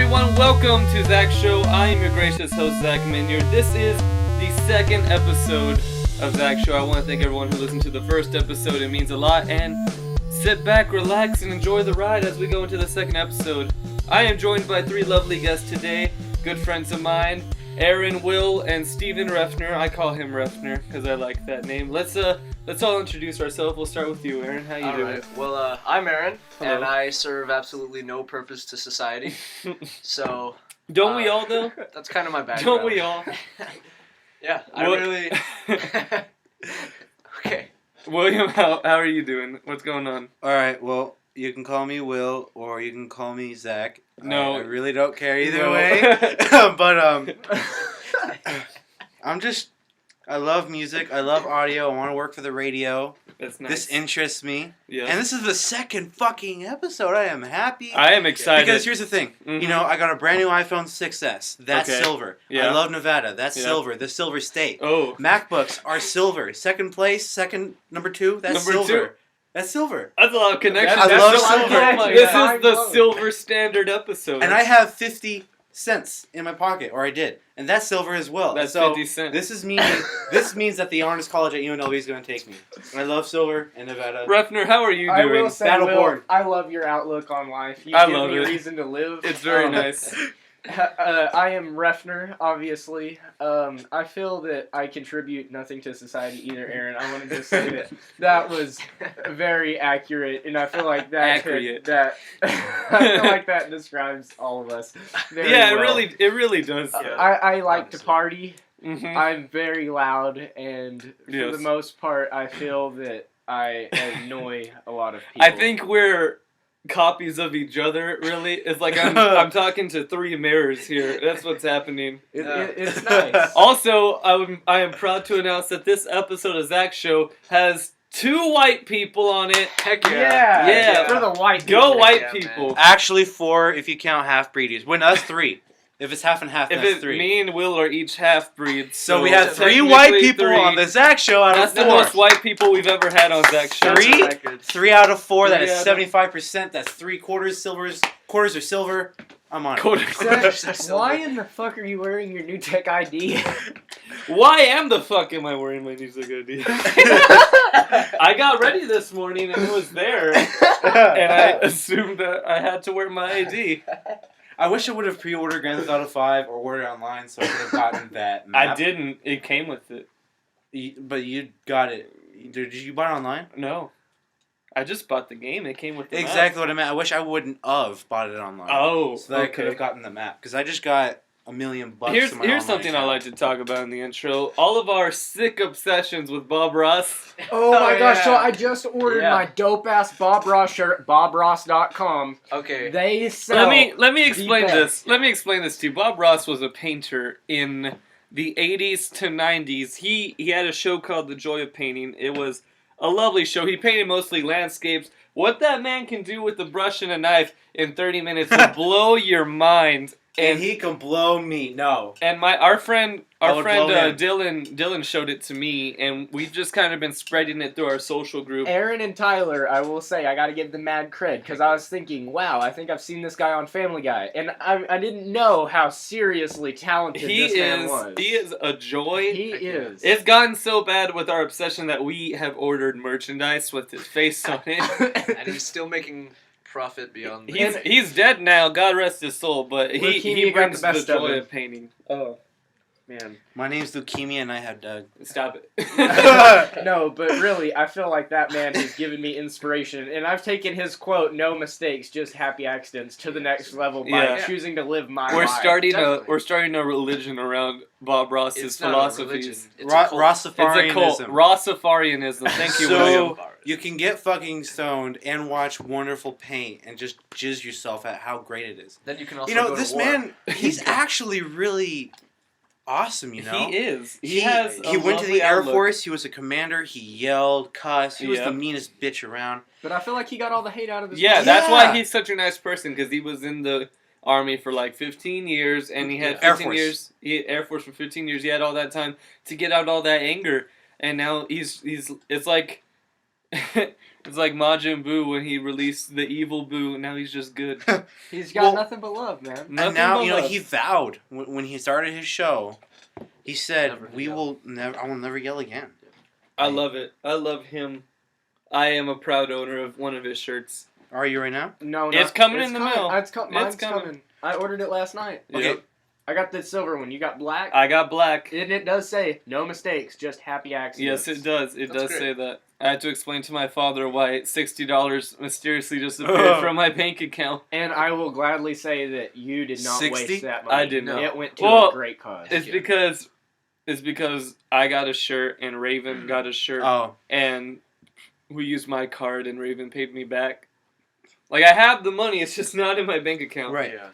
everyone, welcome to Zach's Show. I am your gracious host, Zach Minyard. This is the second episode of Zach's Show. I want to thank everyone who listened to the first episode. It means a lot, and sit back, relax, and enjoy the ride as we go into the second episode. I am joined by three lovely guests today, good friends of mine, Aaron, Will, and Steven Refner. I call him Refner because I like that name. Let's all introduce ourselves. We'll start with you, Aaron. How you doing? Right. Well, I'm Aaron, Hello. and I serve absolutely no purpose to society. So Don't we all, though? That's kind of my background. Don't we all? Yeah, I What- really. Okay. William, how are you doing? What's going on? Alright, well, you can call me Will, or you can call me Zach. No. I really don't care either No. way. But, I love music, I love audio, I want to work for the radio. That's nice. This interests me. Yes. And this is the second fucking episode. I am happy. I am excited. Because here's the thing. Mhm. You know, I got a brand new iPhone 6S. That's Okay. silver. Yeah. I love Nevada. That's Yeah. silver. The Silver State. Oh. MacBooks are silver. Second place, number two, that's Number silver. two. That's silver. That's a lot of connections. I love That's silver. Oh my This God. is This the is the silver standard episode. And I have 50 cents in my pocket, or I did. And that's silver as well. That's so 50 cents. This means that the honors college at UNLV is going to take me. And I love silver and Nevada. Refner, how are you I doing? will say, Battleborn. I love your outlook on life. You I give love me it. a reason to live. It's very Um, nice. I am Refner, obviously. I feel that I contribute nothing to society either, Aaron. I wanted to say that was very accurate, and I feel like that I feel like that describes all of us very Yeah, well. it really does. Yeah. I like to Honestly. party. Mhm. I'm very loud, and for Yes. the most part, I feel that I annoy a lot of people. I think we're copies of each other, really. It's like I'm talking to three mirrors here. That's what's happening. It's nice. Also, I am proud to announce that this episode of Zach's Show has two white people on it. Heck Yeah, Yeah. for the white Go people. white Yeah, people. Actually, 4 if you count half breedies. When us 3. If it's half and half, If that's it, 3. me and Will are each half breeds. So we have 3 technically white people 3. on the Zach Show out That's of the 4. most white people we've ever had on Zach's Show. That's a Three? record. 3 out of 4, that 3 is out of- 75%. That's 3/4 silvers. Quarters are silver. I'm on it. Quarters. Why in the fuck are you wearing your new tech ID? Why am the fuck am I wearing my music ID? I got ready this morning and it was there, and I assumed that I had to wear my ID. I wish I would have pre-ordered Grand Theft Auto 5 or ordered it online so I could have gotten that I map. didn't. It came with it. But you got it. Did you buy it online? No, I just bought the game. It came with the map. Exactly what I meant. I wish I wouldn't have bought it online. Oh, So that I could have okay. gotten the map. Because I just got $1 million bucks. Here's to my here's online something I account. like to talk about in the intro. All of our sick obsessions with Bob Ross. Oh my Oh, gosh, yeah. so I just ordered Yeah. my dope ass Bob Ross shirt, bobross.com. Okay. They sell. Let me explain best. this. Let me explain this to you. Bob Ross was a painter in the 80s to 90s. He had a show called The Joy of Painting. It was a lovely show. He painted mostly landscapes. What that man can do with a brush and a knife in 30 minutes will blow your mind. And he can blow me. No. And our friend I would blow him. Dylan showed it to me, and we've just kind of been spreading it through our social group. Aaron and Tyler, I will say, I gotta give them mad cred, because I was thinking, wow, I think I've seen this guy on Family Guy. And I didn't know how seriously talented this man was. He is a joy. He is. It's gotten so bad with our obsession that we have ordered merchandise with his face on it. And he's still making profit beyond that. He's dead now, God rest his soul, but he Leukemia got brings the best the of joy him. of painting. Oh, man. My name's Leukemia and I have Doug. Stop it. No, but really, I feel like that man has given me inspiration, and I've taken his quote, "No mistakes, just happy accidents," to the next level by Yeah. choosing to live my We're life. Definitely. starting a religion around Bob Ross's It's not a religion. philosophies. It's a cult. It's a cult. Rastafarianism. Rossafarianism. Thank you, So- William. You can get fucking stoned and watch wonderful paint and just jizz yourself at how great it is. Then you can also You know, go this to war. man, he's actually really awesome, you know? He is. He has. A went to lovely the Air outlook. Force. He was a commander. He yelled, cussed. He was Yeah. the meanest bitch around. But I feel like he got all the hate out of his Yeah, life. that's Yeah. why he's such a nice person, because he was in the Army for like 15 years, and he had Air 15 Force. years. Air Force for 15 years. He had all that time to get out all that anger, and now he's. It's like It's like Majin Buu when he released the evil Buu. Now he's just good. He's got Well, nothing but love, man. Nothing And now, but love. he vowed when he started his show. He said, Never "We yell. will never. I will never yell again." I love it. I love him. I am a proud owner of one of his shirts. Are you right now? No, It's coming in the mail. Mine's It's coming. coming. I ordered it last night. Okay. Yep. I got the silver one. You got black? I got black. And it does say, no mistakes, just happy accidents. Yes, it does. It That's does great. say that. I had to explain to my father why $60 mysteriously disappeared from my bank account. And I will gladly say that you did not 60? waste that money. I did not. It went to Well, a great cause. It's because I got a shirt and Raven got a shirt Oh, and we used my card and Raven paid me back. Like, I have the money, it's just not in my bank account. right. Yeah.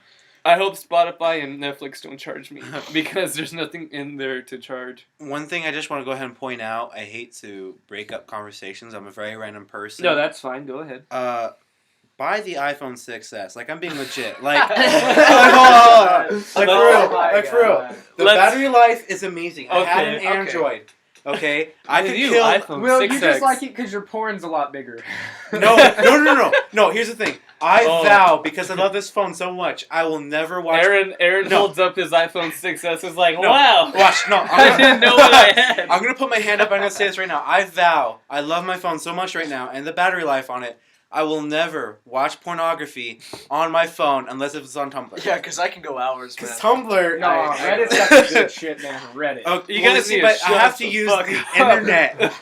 I hope Spotify and Netflix don't charge me because there's nothing in there to charge. One thing I just want to go ahead and point out. I hate to break up conversations. I'm a very random person. No, that's fine. Go ahead. Buy the iPhone 6s. Like, I'm being legit. Like, hold on. Like, for real. my Like, for real. God. The Let's- battery life is amazing. I had an Okay, okay. Android. Okay? I With could you, kill... iPhone Well, 6X. you just like it because your porn's a lot bigger. No, here's the thing. I Oh. vow, because I love this phone so much, I will never watch... Aaron No. holds up his iPhone 6s. Is like, No. wow. Watch, no. I didn't know what I had. I'm going to put my hand up. I'm going to say this right now. I vow, I love my phone so much right now, and the battery life on it, I will never watch pornography on my phone unless it's on Tumblr. Yeah, because I can go hours, man. Because Tumblr... No, I- Reddit's got some good shit, man. Reddit. Okay, You well, guys see, need to but I shut have to the use fuck the up. internet.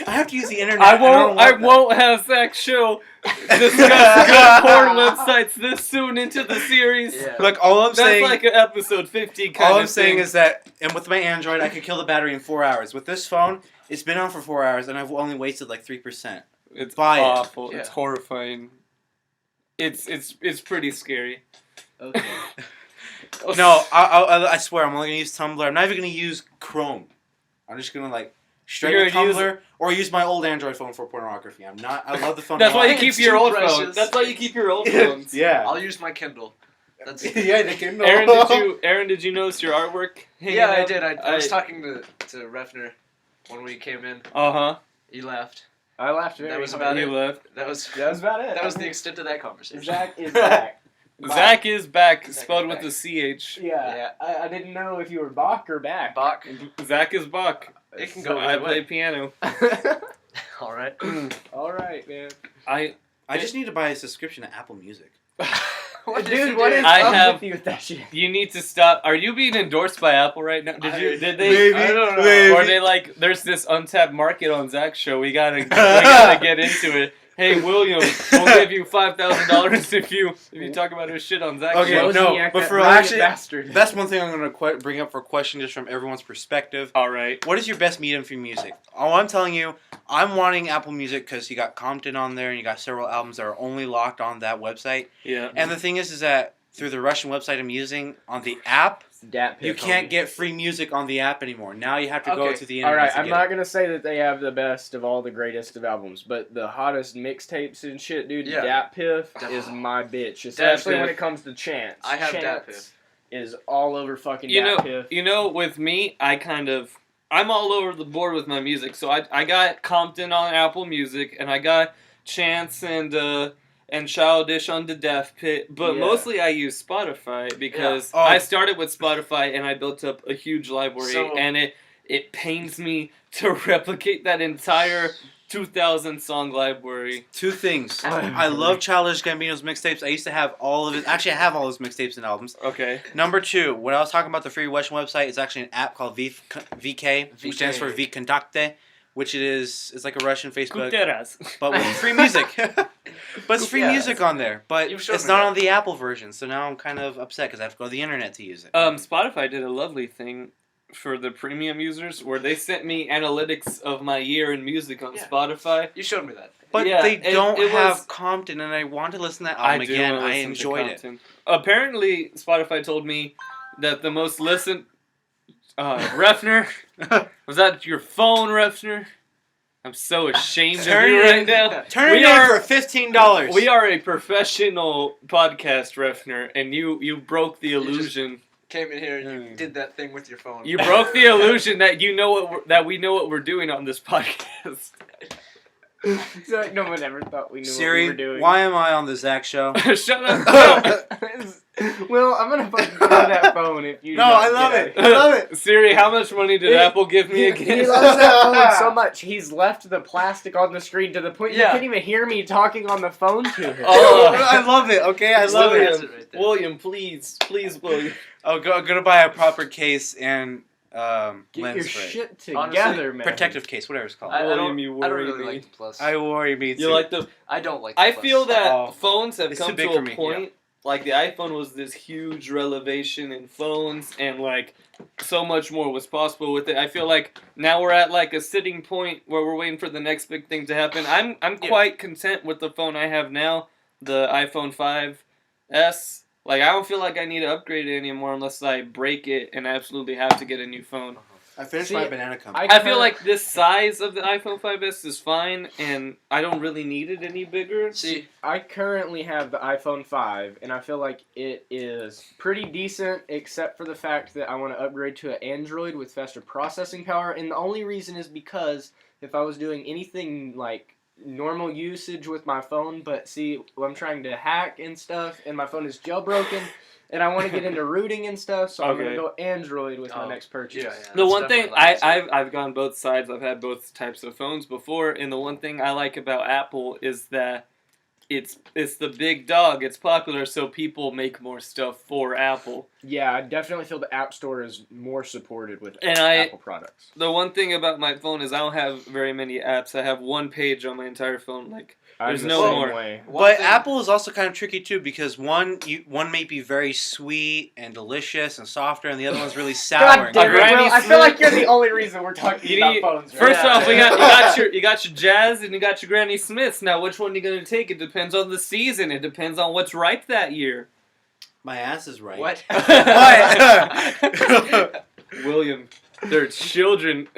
I have to use the internet. I don't won't want that. have Zach Show discuss good porn websites this soon into the series. Yeah. Look, all I'm That's saying... like an episode 50 kind All of I'm saying thing. is that, and with my Android, I could kill the battery in 4 hours. With this phone, it's been on for 4 hours, and I've only wasted like 3%. It's buy it. awful. Yeah. It's horrifying. It's pretty scary. Okay. No, I swear, I'm only gonna use Tumblr. I'm not even gonna use Chrome. I'm just gonna like straight You're with gonna use- Tumblr or use my old Android phone for pornography. I'm not. I love the phone. That's a why lot. you keep It's your too old phone. precious. That's why you keep your old phones. Yeah. I'll use my Kindle. That's Yeah, they can. Aaron, did you notice your artwork? hanging Yeah, I up? did. I was talking to Refner when we came in. Uh-huh. He laughed. I laughed very That was hard. about He it. left. That was That was about it. that was the extent of that conversation. Zach is back. Zach is back, Zach spelled is with a CH. Yeah. I didn't know if you were Bach or back. Bach. Zach is Bach. It can So go I either play way. piano. All right. All right, man. I just need to buy a subscription to Apple Music. Dude, what is I up have- with you with that shit? You need to stop. Are you being endorsed by Apple right now? Did they? Maybe, I don't know. maybe. Or are they like, there's this untapped market on Zach's show. We gotta get into it. Hey, William, we'll give you $5,000 if you talk about his shit on Zach's Okay, show. no, Wozniak, but that for brilliant actually- bastard. That's one thing I'm gonna bring up for a question, just from everyone's perspective. All right. What is your best medium for music? All I'm telling you, I'm wanting Apple Music because you got Compton on there and you got several albums that are only locked on that website. Yeah. And the thing is that through the Russian website I'm using on the app, Dat you pick, can't homie. get free music on the app anymore. Now you have to go Okay. to the All internet. right, to I'm get not it. gonna say that they have the best of all the greatest of albums, but the hottest mixtapes and shit, dude. Yeah. Dat Piff Definitely. is my bitch, especially Piff. when it comes to Chance. I have Dat Chance Piff. is all over fucking You Dat know, Piff. with me, I'm all over the board with my music. So I got Compton on Apple Music, and I got Chance and Childish on the Death Pit, but Yeah. mostly I use Spotify because Yeah. Oh. I started with Spotify and I built up a huge library, So- and it pains me to replicate that entire 2,000 song library. Two things. I love Childish Gambino's mixtapes. I used to have all of his. Actually, I have all his mixtapes and albums. Okay. Number two, when I was talking about the free Russian website, it's actually an app called VK, which stands for Vkontakte, which it's like a Russian Facebook, Kuteras. but with free music. But it's free Yeah. music on there. But You've shown it's me not that. on the Apple version, so now I'm kind of upset because I have to go to the internet to use it. Spotify did a lovely thing for the premium users where they sent me analytics of my year in music on Yeah. Spotify. You showed me that. But yeah, they it- don't it have was- Compton, and I want to listen to that I album do again. wanna I listen to enjoyed it. Compton. Apparently, Spotify told me that the most listened. Refner, was that your phone, Refner? I'm so ashamed of Turn you it right in. now. Turn We it in are- for $15. We are a professional podcast, Refner, and you broke the illusion. Came in here and you did that thing with your phone. You broke the illusion that that we know what we're doing on this podcast. So like, no one ever thought we knew what we Siri, were doing. why am I on the Zach Show? Shut up. Well, I'm gonna fucking throw that phone if you. No, don't I love get it. I love it. Siri, how much money did Apple give me He again? loves that phone so much. He's left the plastic on the screen to the point you Yeah. can't even hear me talking on the phone to him. Oh. I love it. Okay, I love William, it. That's it right there. William, please, William. I'm gonna buy a proper case and Get lens your for it. shit together, Honestly, man. Protective case, whatever it's called. I William, don't, you I don't worry really me. like the Plus. I worry me too. You like the? I don't like the I Plus. feel that Oh. phones have It's come too big to for a me, point. Like the iPhone was this huge revelation in phones, and like so much more was possible with it. I feel like now we're at like a sitting point where we're waiting for the next big thing to happen. I'm Yeah. quite content with the phone I have now, the iPhone 5s. Like I don't feel like I need to upgrade it anymore unless I break it and absolutely have to get a new phone. I finished See, my banana cum. I feel like this size of the iPhone 5s is fine, and I don't really need it any bigger. See, I currently have the iPhone 5, and I feel like it is pretty decent, except for the fact that I want to upgrade to an Android with faster processing power, and the only reason is because if I was doing anything like normal usage with my phone, but see, I'm trying to hack and stuff, and my phone is jailbroken, and I want to get into rooting and stuff, so I'm going Okay. to go Android with my Oh, next purchase. yeah. The that's one thing definitely I've gone both sides. I've had both types of phones before, and the one thing I like about Apple is that it's the big dog. It's popular, so people make more stuff for Apple. Yeah, I definitely feel the App Store is more supported with And Apple products. the one thing about my phone is I don't have very many apps. I have one page on my entire phone. Like There's I'm the no same more. way. One But thing- Apple is also kind of tricky too because one may be very sweet and delicious and softer, and the other one's really sour. God and damn it, Granny Will, I feel like you're the only reason we're talking You about need- phones. Right First Yeah. off, you got your Jazz and you got your Granny Smiths. Now, which one are you gonna take? It depends on the season. It depends on what's ripe that year. My ass is right. What? What? William, there are children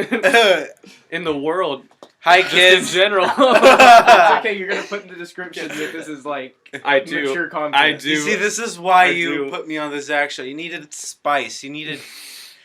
in the world. Hi, Just in kids. general. It's okay, you're gonna put in the description that this is like I do. mature content. I do. You see, this is why I you do. put me on the Zach Show. You needed spice. You needed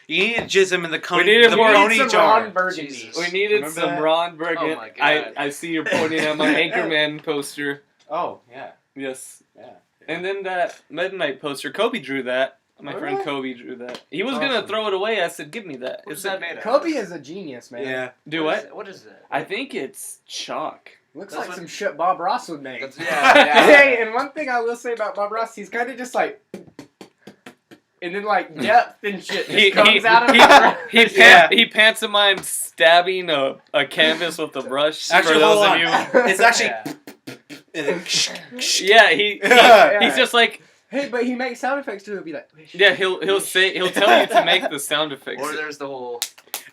jism in the We needed the more- We pony need some jar. Ron Burgundy. Jesus. We needed Remember some that? Ron Burgundy. Oh my God. I see you're pointing at my Anchorman poster. Oh yeah, Yes. yeah. And then that Midnight poster, Kobe drew that. My Oh, friend really? Kobe drew that. He was That's gonna awesome. throw it away. I said, "Give me that." What's It's that made of? Kobe is a genius, man. Yeah. Do What is what? it? What is that? I think it's chalk. Looks That's like what- some shit Bob Ross would make. That's, yeah. Hey, and one thing I will say about Bob Ross, he's kind of just like, and then like depth and shit just comes out of him. He pantomimed stabbing a canvas with a brush. Actually, for those hold of on. you. It's actually. Yeah, he's Yeah. just like Hey, but he makes sound effects too. He'll be like, yeah. He'll tell you to make the sound effects. Or there's the whole.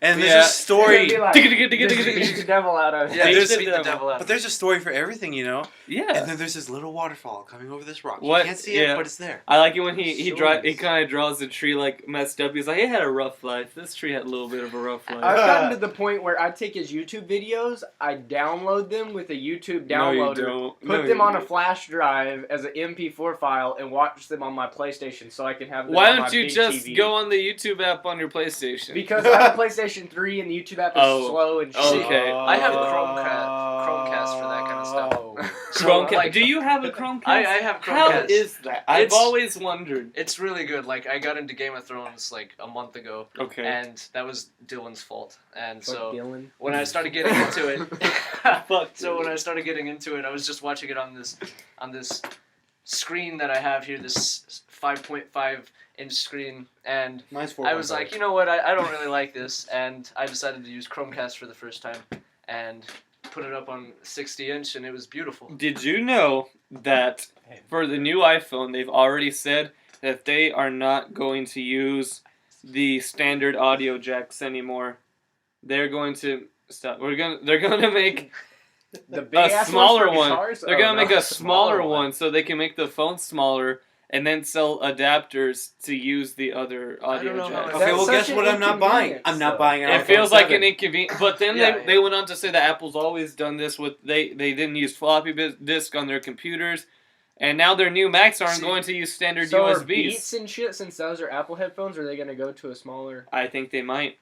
And there's Yeah. a story. He'll be like, Digga-digga-digga-digga-digga. "Just beat the devil out of. Yeah, Beat just the beat the devil. devil out. But there's a story for everything, you know. Yeah. And then there's this little waterfall coming over this rock. What? You can't see Yeah. it, but it's there. I like it when he Stories. kind of draws the tree like messed up. He's like, it had a rough life. This tree had a little bit of a rough life. I've gotten to the point where I take his YouTube videos, I download them with a YouTube downloader, No, you don't. put No, them you on a don't. flash drive as an MP4 file, and watch them on my PlayStation so I can have them Why on my don't you big just TV. go on the YouTube app on your PlayStation? Because I have a PlayStation 3 and the YouTube app is Oh. slow and shit. Okay. I have Chromecast for that kind of stuff. So, Chromecast. like, Do you have a Chromecast? I have How Chromecast. is that? I've It's- always wondered. It's really good. Like I got into Game of Thrones like a month ago, Okay. and that was Dylan's fault. And Fuck so Dylan. when I started getting into it, Fuck. so when I started getting into it, I was just watching it on this screen that I have here, this 5.5-inch screen, and Mine's 4. I was like, you know what, I don't really like this, and I decided to use Chromecast for the first time, and put it up on 60-inch, and it was beautiful. Did you know that for the new iPhone, they've already said that they are not going to use the standard audio jacks anymore. They're going to stop. They're going to make The a big ass smaller ones for one. guitars? They're Oh, gonna no. make a smaller one so they can make the phone smaller and then sell adapters to use the other audio don't know how jacks. much- Okay, That's well, such guess an what? I'm not buying. inconvenience, I'm not though. buying an It iPhone feels like 7. an inconvenience, but then Yeah, they went on to say that Apple's always done this with they didn't use floppy disk on their computers, and now their new Macs aren't See, going to use standard So are USBs. Beats and shit, since those are Apple headphones, are they gonna go to a smaller? I think they might.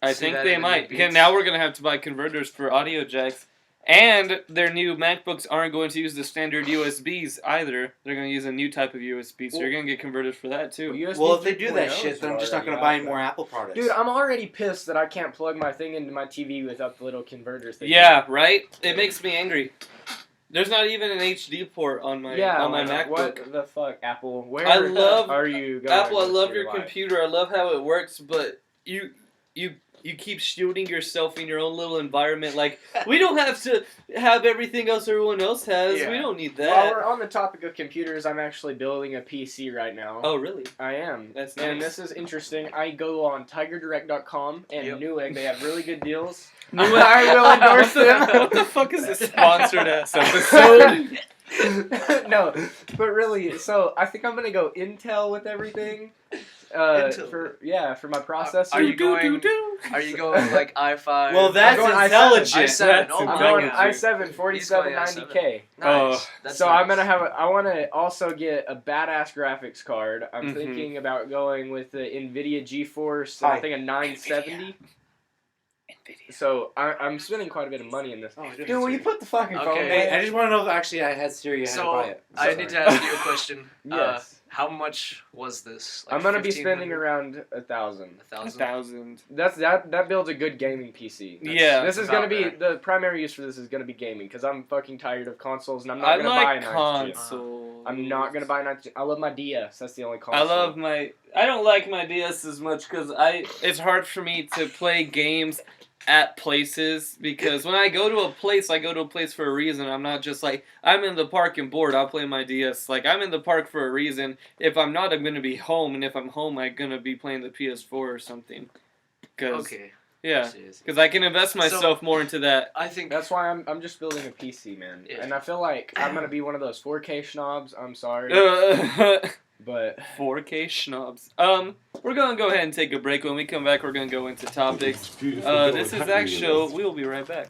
I See think that they in the might. Beats? Now we're gonna have to buy converters for audio jacks, And their new MacBooks aren't going to use the standard USBs either. They're going to use a new type of USB, so you're going to get converted for that too. Well, if they do that shit, then I'm just not going to buy any more Apple products. Dude, I'm already pissed that I can't plug my thing into my TV without the little converters. Yeah, right? It makes me angry. There's not even an HD port on my MacBook. What the fuck, Apple? Where I love are you going? Apple, I love your life? computer. I love how it works, but you keep shooting yourself in your own little environment. Like, we don't have to have everything else everyone else has. Yeah. We don't need While that. we're on the topic of computers, I'm actually building a PC right now. Oh, really? I am. That's And nice. this is interesting. I go on TigerDirect.com and Yep. Newegg. They have really good deals. Newegg. I will endorse them. What the fuck is this sponsored ass episode? No, but really, so I think I'm gonna go Intel with everything. Intel. For my processor. Are you going like i5? Well, that's I'm going intelligent. i7. That's Oh my I'm going god. i7 4790K. Nice. That's So nice. I'm gonna I want to also get a badass graphics card. I'm Mhm. thinking about going with the NVIDIA GeForce. Hi. I think a 970. So I'm spending quite a bit of money in this. Oh, Dude, will you put the fucking phone Okay. Hey, away? I just want to know if actually I had Siri. I had to buy So it. I need to ask you a question. Yes. How much was this? Like I'm gonna be 1,500? spending around 1,000. 1,000. 1,000. That builds a good gaming PC. Yeah. This is gonna about be right. the primary use for this is gonna be gaming because I'm fucking tired of consoles and I'm not I gonna buy like a 9th gen. consoles. I'm not gonna buy a 9th gen. I love my DS. That's the only I console. love my. I don't like my DS as much because it's hard for me to play games at places because when I go to a place for a reason. I'm not just like I'm in the park and bored. I'll play my DS. Like I'm in the park for a reason. If I'm not, I'm gonna be home, and if I'm home, I'm gonna be playing the PS4 or something. Okay. Yeah, I see. because I can invest myself more into that. I think That's why I'm just building a PC, man. Yeah. And I feel like I'm gonna be one of those 4K schnobs. I'm sorry, 4K but schnobs. We're gonna go ahead and take a break. When we come back, we're gonna go into topics. This is Zach's show. We will be right back.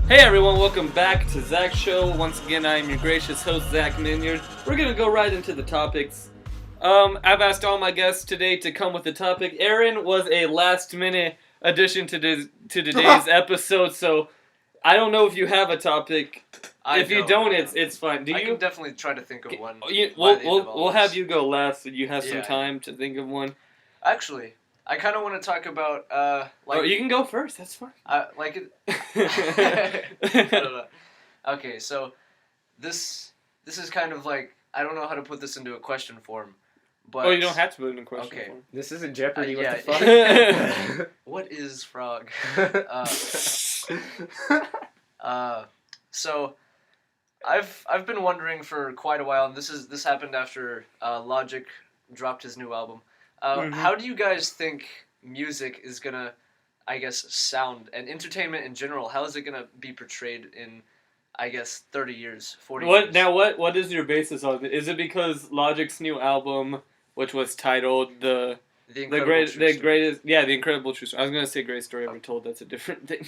Hey everyone, welcome back to Zach's show. Once again, I am your gracious host, Zach Minyard. We're gonna go right into the topics. I've asked all my guests today to come with a topic. Aaron was a last-minute addition to today's episode, so I don't know if you have a topic. If you don't, it's fine. Do I you? can definitely try to think of one. We'll by the end of all we'll this. have you go last, so you have some Yeah. time to think of one. Actually, I kind of want to talk about like Oh, you can go first. That's fine. like it. I don't know. Okay, so this is kind of like I don't know how to put this into a question form, but Oh, you don't have to put it in a question Okay. form. this isn't Jeopardy. yeah. What the fuck? What is frog? Uh, So I've been wondering for quite a while, and this happened after Logic dropped his new album. Mhm. How do you guys think music is gonna, I guess, sound and entertainment in general? How is it gonna be portrayed in, I guess, 30 years, 40 What years? now? What is your basis on it? Is it because Logic's new album, which was titled the The Incredible True Story. greatest, the Incredible True Story. I was gonna say Greatest Story Ever Told. That's a different thing.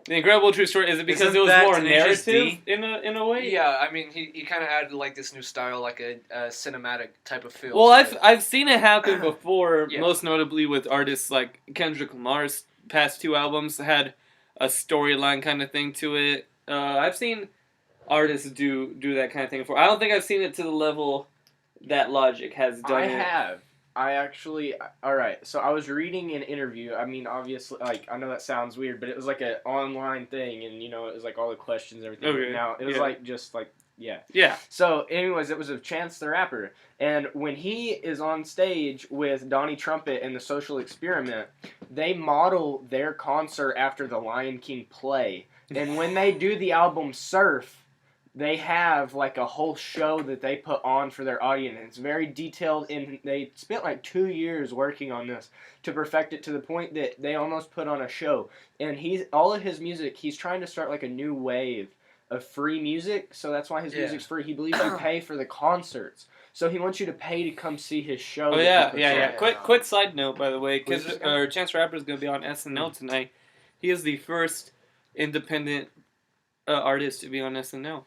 The Incredible True Story, is it because Isn't it was that more Tenacious narrative D? in a way? Yeah, I mean, he kind of added like this new style, like a cinematic type of feel. Well, to it. I've seen it happen before, Yeah. most notably with artists like Kendrick Lamar's past 2 albums had a storyline kind of thing to it. I've seen artists do that kind of thing before. I don't think I've seen it to the level that Logic has done I it. have. I actually, alright, so I was reading an interview. I mean, obviously, like, I know that sounds weird, but it was like an online thing, and, you know, it was like all the questions and everything. Okay, Now, it was yeah. like, just like, yeah. Yeah. So, anyways, it was of Chance the Rapper. And when he is on stage with Donnie Trumpet and the Social Experiment, they model their concert after the Lion King play. And when they do the album Surf, they have like a whole show that they put on for their audience. It's very detailed, and they spent like 2 years working on this to perfect it to the point that they almost put on a show. And all of his music, he's trying to start like a new wave of free music, so that's why his music's free. He believes you pay for the concerts, so he wants you to pay to come see his show. Oh that he yeah. puts on. Quick side note, by the way, because Please. Chance the Rapper is gonna be on SNL tonight. He is the first independent artist to be on SNL.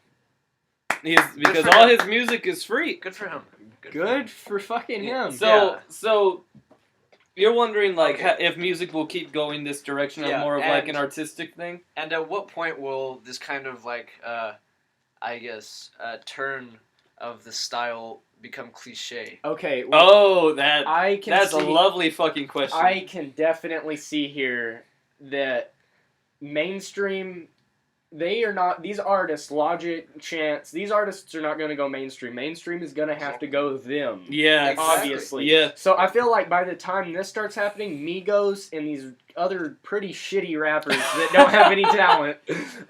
He is, because for all him. his music is free. Good for him. Good for fucking him. So you're wondering like if music will keep going this direction of Yeah, more of like and- an artistic thing. And at what point will this kind of like, I guess, turn of the style become cliche? Okay. Well, Oh, that's a see- lovely fucking question. I can definitely see here that mainstream, they are not, these artists, Logic, Chance, these artists are not going to go mainstream. Mainstream is going to have to go them. Yeah, Exactly. Obviously. Yeah. So I feel like by the time this starts happening, Migos and these other pretty shitty rappers that don't have any talent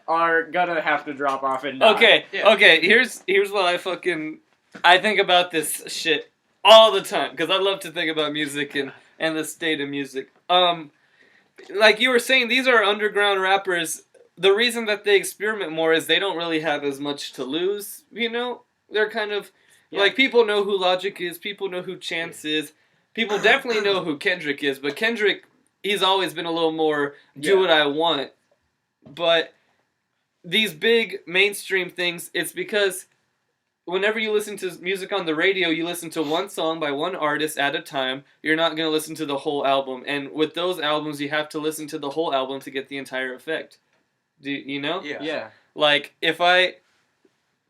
are going to have to drop off and die. Okay. Yeah. Okay. Here's what I think about this shit all the time because I love to think about music and the state of music. Like you were saying, these are underground rappers. The reason that they experiment more is they don't really have as much to lose, you know? They're kind of, like, people know who Logic is, people know who Chance is, people definitely know who Kendrick is, but Kendrick, he's always been a little more, do what I want. But these big mainstream things, it's because whenever you listen to music on the radio, you listen to one song by one artist at a time. You're not going to listen to the whole album. And with those albums, you have to listen to the whole album to get the entire effect. Do you know? Yeah. Like,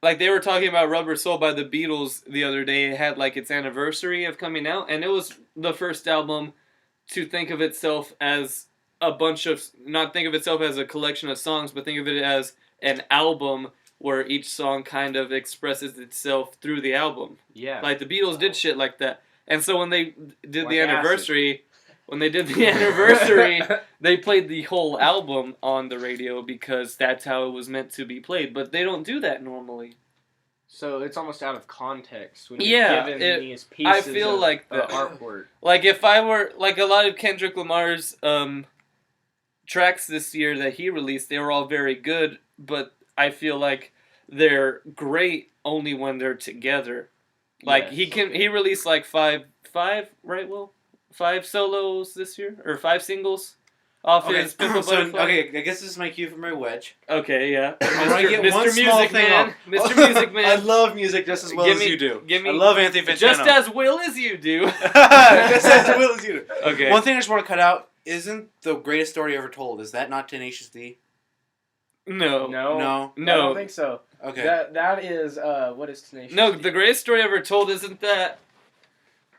like they were talking about Rubber Soul by the Beatles the other day. It had, like, its anniversary of coming out. And it was the first album to think of itself as a bunch of, not think of itself as a collection of songs, but think of it as an album where each song kind of expresses itself through the album. Yeah. Like, the Beatles did shit like that. And so when they did Like the acid. anniversary... When they did the anniversary, they played the whole album on the radio because that's how it was meant to be played. But they don't do that normally. So it's almost out of context when Yeah, you're given these pieces I feel of like artwork. Like if I were like a lot of Kendrick Lamar's tracks this year that he released, they were all very good. But I feel like they're great only when they're together. Like Yes. he released like five, right? Will 5 solos this year or 5 singles off his Pimp a Butterfly. Okay, I guess this is my cue for my wedge. Okay, yeah. I'm gonna get one small Music thing Man. off. Mr. Music Man. I love music just as well Give as me- you do. give me- I love Anthony Fantano. Just as well as you do. just as well as you do. Okay. One thing I just want to cut out isn't the greatest story ever told. Is that not Tenacious D? No. No. No. I don't think so. Okay. That is what is Tenacious No, D? the greatest story ever told isn't that.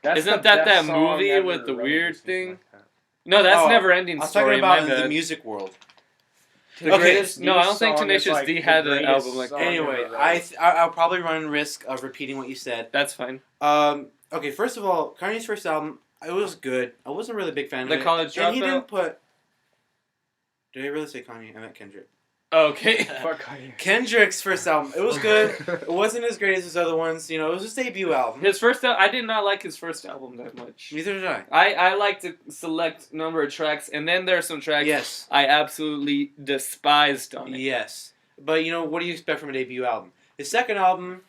That's isn't the that best that song movie ever with the wrote or weird something thing? like that. No, that's Oh, Never Ending I was Story. talking about My in the bad. music world. The Okay. greatest. No, I don't think Song is Tenacious like D the had an greatest album like song that. Anyway, ever wrote. I'll probably run risk of repeating what you said. That's fine. Okay, first of all, Kanye's first album, it was good. I wasn't really a big fan The of it. College And he Dropout? didn't put... Did I really say Kanye? I meant Kendrick. Okay. Fuck Kanye. Kendrick's first album, it was good. It wasn't as great as his other ones. You know, it was his debut album. His first I did not like his first album that much. Neither did I. I like to select number of tracks, and then there are some tracks Yes. I absolutely despised on it. Yes. But, you know, what do you expect from a debut album? His second album,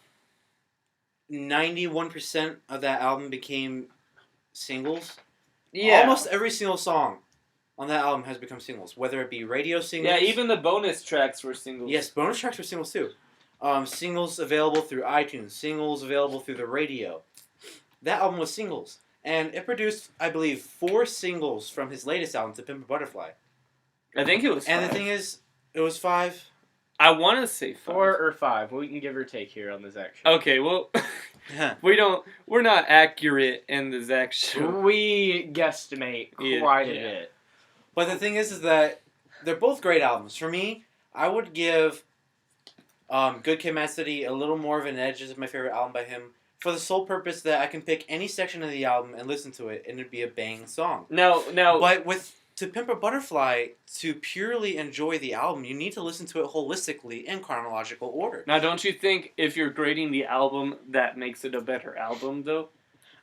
91% of that album became singles. Yeah. Almost every single song on that album has become singles, whether it be radio singles. Yeah, even the bonus tracks were singles. Yes, bonus tracks were singles too. Singles available through iTunes, singles available through the radio. That album was singles. And it produced, I believe, 4 singles from his latest album, To Pimp a Butterfly. I think it was 5. And the thing is, it was 5. I want to say 5. 4 or 5. We can give or take here on the Zach Show. Okay, well, we're not accurate in the Zach Show. We guesstimate quite a bit. But the thing is that they're both great albums. For me, I would give Good Kid, Mad City a little more of an edge as my favorite album by him, for the sole purpose that I can pick any section of the album and listen to it, and it'd be a bang song. Now, But with To Pimp a Butterfly, to purely enjoy the album, you need to listen to it holistically in chronological order. Now, don't you think if you're grading the album, that makes it a better album, though?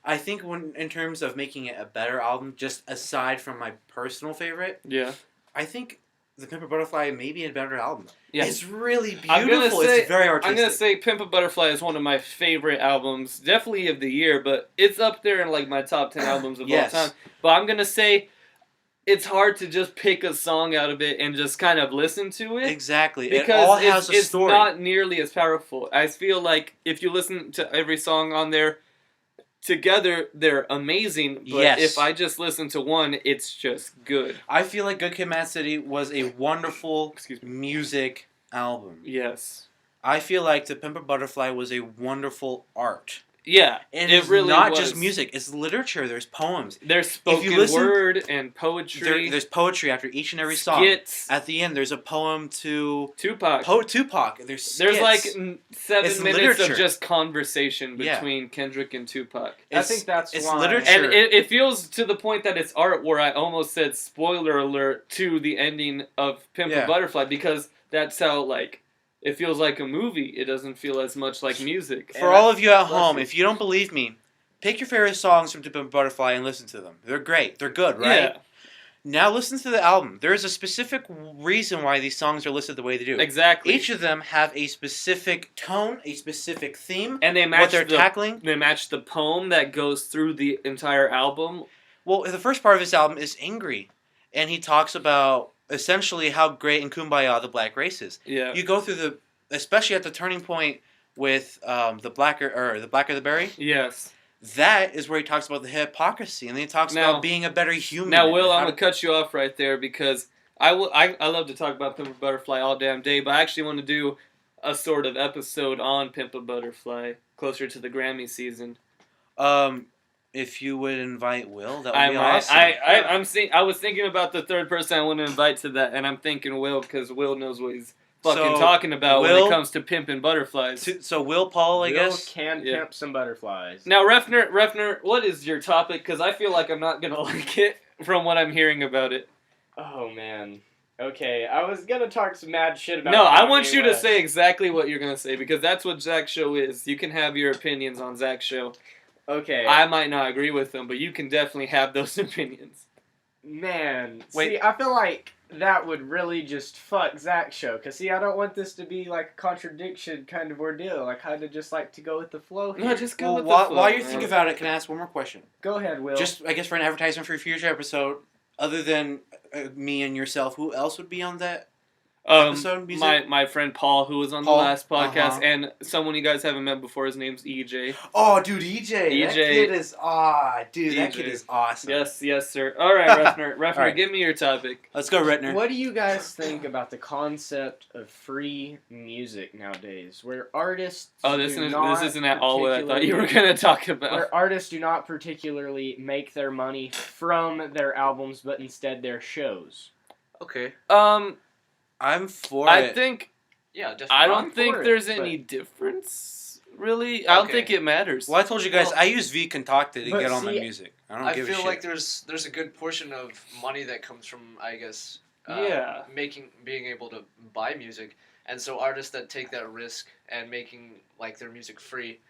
I think in terms of making it a better album, just aside from my personal favorite, Yeah. I think The Pimp a Butterfly may be a better album. Yeah. It's really beautiful. Say, it's very artistic. I'm going to say Pimp a Butterfly is one of my favorite albums, definitely of the year, but it's up there in like my top 10 albums of all time. But I'm going to say it's hard to just pick a song out of it and just kind of listen to it. Exactly. Because it all has a story. It's not nearly as powerful. I feel like if you listen to every song on there together, they're amazing. But if I just listen to one, it's just good. I feel like Good Kid, Mad City was a wonderful music album. Yes. I feel like To Pimp a Butterfly was a wonderful art. Yeah, and it's really not just music. It's literature. There's poems. There's spoken word and poetry. There's poetry after each and every song. Skits. At the end, there's a poem to Tupac. Tupac. There's skits. There's like 7 minutes literature. of just conversation between Kendrick and Tupac. I think that's it's why. literature. And it feels to the point that it's art where I almost said spoiler alert to the ending of Pimp a Butterfly, because that's how like it feels like a movie. It doesn't feel as much like music. For all of you at home, if you don't believe me, pick your favorite songs from To Pimp a Butterfly and listen to them. They're great. They're good, right? Yeah. Now listen to the album. There is a specific reason why these songs are listed the way they do. Exactly. Each of them have a specific tone, a specific theme, and they match what they're tackling. They match the poem that goes through the entire album. Well, the first part of this album is Angry, and he talks about essentially how great in Kumbaya the black race is. Yeah. You go through especially at the turning point with the blacker the berry. Yes. That is where he talks about the hypocrisy, and then he talks about being a better human. Now, Will, I'm gonna cut you off right there because I love to talk about Pimp a Butterfly all damn day, but I actually want to do a sort of episode on Pimp a Butterfly closer to the Grammy season. If you would invite Will, that would be awesome. I was thinking about the third person I want to invite to that, and I'm thinking Will because Will knows what he's fucking talking about when it comes to pimping butterflies. So Will Paul, I guess, can pimp some butterflies. Now, Refner, what is your topic? Because I feel like I'm not gonna like it from what I'm hearing about it. Oh man. Okay, I was gonna talk some mad shit about. No, I want you to say exactly what you're gonna say because that's what Zach Show is. You can have your opinions on Zach Show. Okay. I might not agree with them, but you can definitely have those opinions. Man, see, I feel like that would really just fuck Zach's show. Because, see, I don't want this to be like a contradiction kind of ordeal. I kind of just like to go with the flow here. No, just go with the flow. While you think about it, can I ask one more question? Go ahead, Will. Just, I guess, for an advertisement for a future episode, other than me and yourself, who else would be on that episode? My friend Paul, who was on the last podcast, and someone you guys haven't met before. His name's EJ. Oh, dude, EJ. That kid is that kid is awesome. Yes, sir. All right, Refner, give me your topic. Let's go, Rittner. What do you guys think about the concept of free music nowadays, where artists? Oh, this isn't at all what I thought you were gonna talk about. Where artists do not particularly make their money from their albums, but instead their shows. Okay. I'm for it. I think. Yeah, definitely. I don't think there's any difference, really. I don't think it matters. Well, I told you guys, I use vContacted to get all my music. I feel like there's a good portion of money that comes from, I guess, being able to buy music, and so artists that take that risk and making like their music free,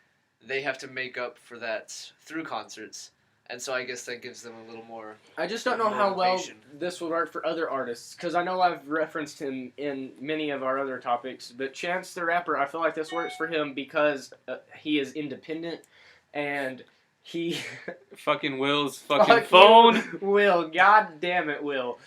they have to make up for that through concerts. And so I guess that gives them a little more. I just don't know how well this would work for other artists, because I know I've referenced him in many of our other topics, but Chance the Rapper, I feel like this works for him because he is independent, and he fucking Will's fucking phone. Will, god damn it, Will.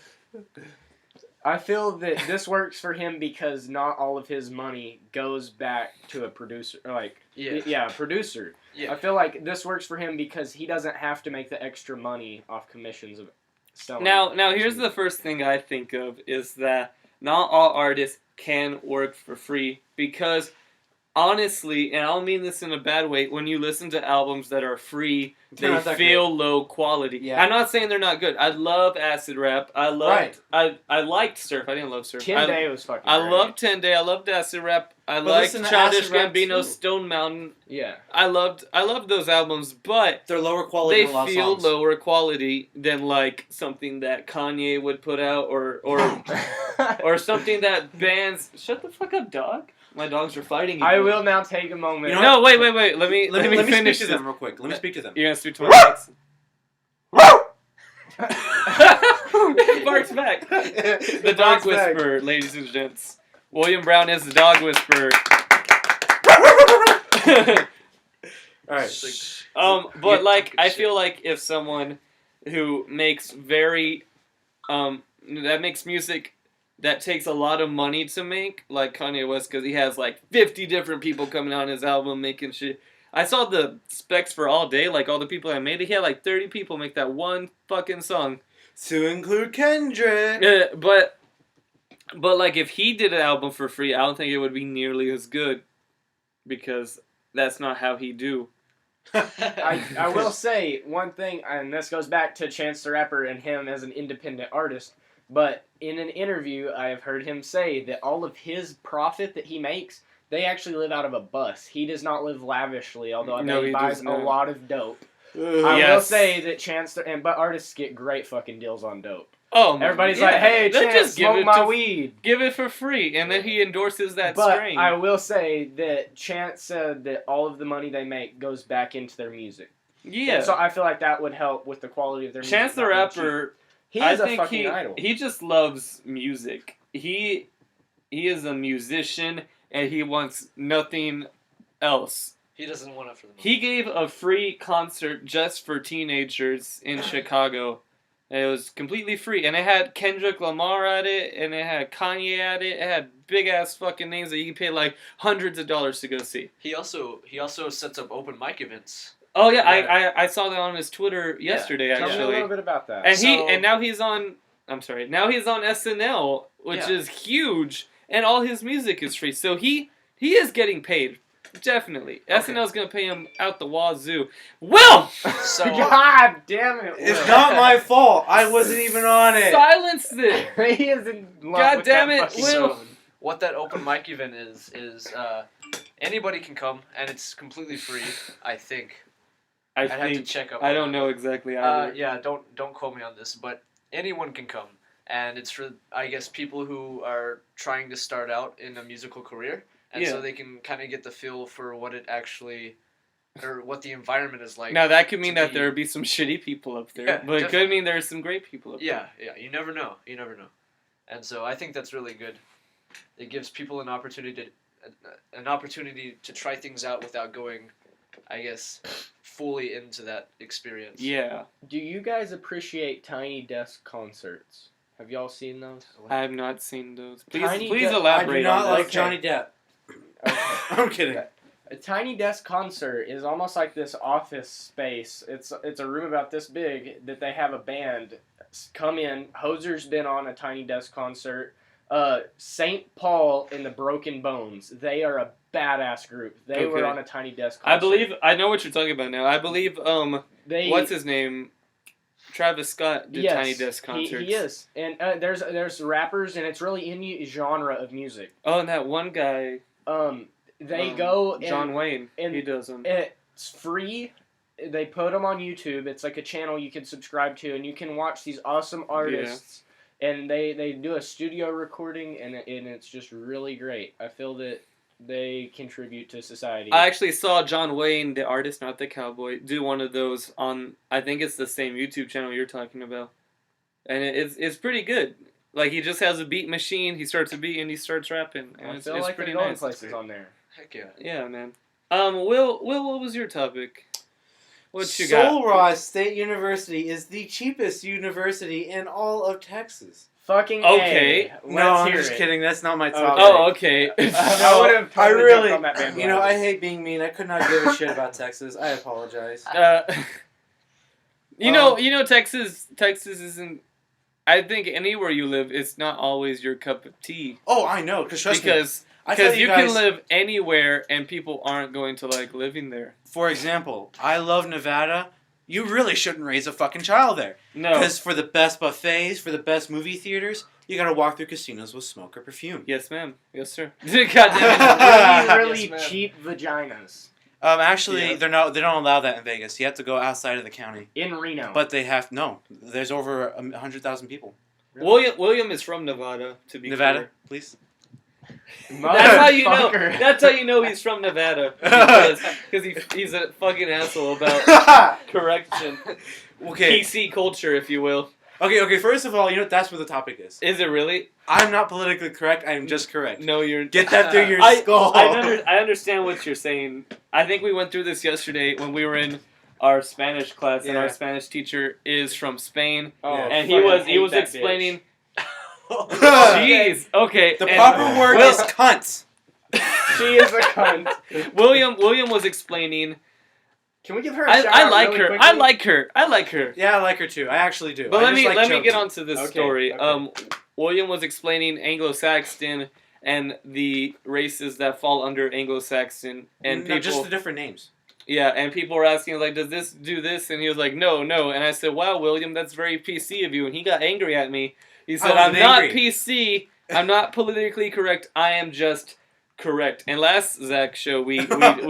I feel that this works for him because not all of his money goes back to a producer. Producer. Yeah. I feel like this works for him because he doesn't have to make the extra money off commissions of selling. Now here's the first thing I think of is that not all artists can work for free because honestly, and I don't mean this in a bad way, when you listen to albums that are free, they feel low quality. Yeah. I'm not saying they're not good. I love acid rap. I liked Surf. I didn't love Surf. 10 Day was fucking great. I loved 10 Day. I loved acid rap. I liked Childish Gambino's Stone Mountain. Yeah. I loved those albums, but they're lower quality. They feel lower quality than like something that Kanye would put out or or something that bands. Shut the fuck up, dog. My dogs are fighting. I will now take a moment. No, wait. Let me finish speak to them real quick. Let me speak to them. You're gonna speak to my dogs. Barks back. The dog whisperer, ladies and gents. William Brown is the dog whisperer. All right. But like, I feel like if someone who makes that makes music that takes a lot of money to make, like Kanye West, because he has like 50 different people coming on his album making shit. I saw the specs for All Day, like all the people that made it. He had like 30 people make that one fucking song. To include Kendrick. But like if he did an album for free, I don't think it would be nearly as good. Because that's not how he do. I will say one thing, and this goes back to Chance the Rapper and him as an independent artist. But in an interview, I have heard him say that all of his profit that he makes, they actually live out of a bus. He does not live lavishly, although he buys a lot of dope. I will say that but artists get great fucking deals on dope. Oh, everybody's like, hey, Chance, smoke my weed. Give it for free, and then he endorses that strain. But I will say that Chance said that all of the money they make goes back into their music. Yeah. And so I feel like that would help with the quality of their music. Chance the Rapper... I think fucking idol. He just loves music. He is a musician, and he wants nothing else. He doesn't want it for the money. He gave a free concert just for teenagers in Chicago. It was completely free, and it had Kendrick Lamar at it, and it had Kanye at it. It had big-ass fucking names that you can pay like hundreds of dollars to go see. He also sets up open mic events. Oh yeah, I saw that on his Twitter yesterday. Actually, tell me a little bit about that. And now he's on. I'm sorry. Now he's on SNL, which is huge, and all his music is free. So he is getting paid, definitely. Okay. SNL's gonna pay him out the wazoo. Will. So God damn it! Will. It's not my fault. I wasn't even on it. Silence it. He is in love God with damn that it, Will. So, what that open mic event is anybody can come, and it's completely free. I think. I'd have to check up. I don't know exactly either. Yeah, don't quote me on this, but anyone can come, and it's for I guess people who are trying to start out in a musical career, and so they can kind of get the feel for what it actually, or what the environment is like. Now that could mean that there would be some shitty people up there, but definitely. it could mean there's some great people up there. Yeah, you never know, and so I think that's really good. It gives people an opportunity to try things out without going, I guess, fully into that experience. Yeah. Do you guys appreciate Tiny Desk concerts? Have y'all seen those? I have not seen those. Please elaborate. I do not on like that. Johnny Depp. Okay. I'm kidding. A Tiny Desk concert is almost like this office space. It's a room about this big that they have a band come in. Hoser's been on a Tiny Desk concert. St. Paul and the Broken Bones. They are a badass group. They were on a Tiny Desk concert. I know what you're talking about now. I believe, what's his name? Travis Scott did Tiny Desk concerts. He is. And there's rappers, and it's really any genre of music. Oh, and that one guy. They go... John Wayne. And he does them. It's free. They put them on YouTube. It's like a channel you can subscribe to, and you can watch these awesome artists. Yeah. And they do a studio recording, and it's just really great. I feel that they contribute to society. I actually saw John Wayne, the artist, not the cowboy, do one of those on, I think it's the same YouTube channel you're talking about. And it's pretty good. Like, he just has a beat machine, he starts a beat, and he starts rapping. And I feel like pretty nice. Places on there. Heck yeah. Yeah, man. Will, what was your topic? What you got? Sul Ross State University is the cheapest university in all of Texas. Fucking Okay. A. No, I'm hear just it. kidding. That's not my topic. Oh, okay. I would have totally really, jumped on that bandwagon. you know, I hate being mean. I could not give a shit about Texas. I apologize. You know, Texas isn't. I think anywhere you live, it's not always your cup of tea. Oh, I know. Because you can live anywhere and people aren't going to like living there. For example, I love Nevada. You really shouldn't raise a fucking child there. No. Because for the best buffets, for the best movie theaters, you gotta walk through casinos with smoke or perfume. Yes, ma'am. Yes, sir. God damn it. really Yes, cheap vaginas. Actually, Yeah. they don't allow that in Vegas. You have to go outside of the county. In Reno. But they have there's over 100,000 people. William is from Nevada. To be Nevada, clear. please. That's how you know. Motherfucker. That's how you know he's from Nevada because he's a fucking asshole about correction. Okay. PC culture, if you will. Okay. First of all, you know that's what the topic is. Is it really? I'm not politically correct. I am just correct. No, you're. Get that through your skull. I understand what you're saying. I think we went through this yesterday when we were in our Spanish class, and Yeah. our Spanish teacher is from Spain, Oh, and fucking he was hate that explaining. bitch. Jeez. Okay. The and proper word is cunt. She is a cunt. William was explaining. Can we give her a shout I out like really her. quickly? I like her. I like her. Yeah, I like her too. I actually do. But I let just me like get joking. onto this Okay, story. okay. William was explaining Anglo-Saxon and the races that fall under Anglo-Saxon, and No, people just the different names. yeah, and people were asking like, does this do this? And he was like, no, and I said, wow, William, that's very PC of you, and he got angry at me. He said, How I'm was he not angry? PC. I'm not politically correct. I am just correct. And last Zach show, we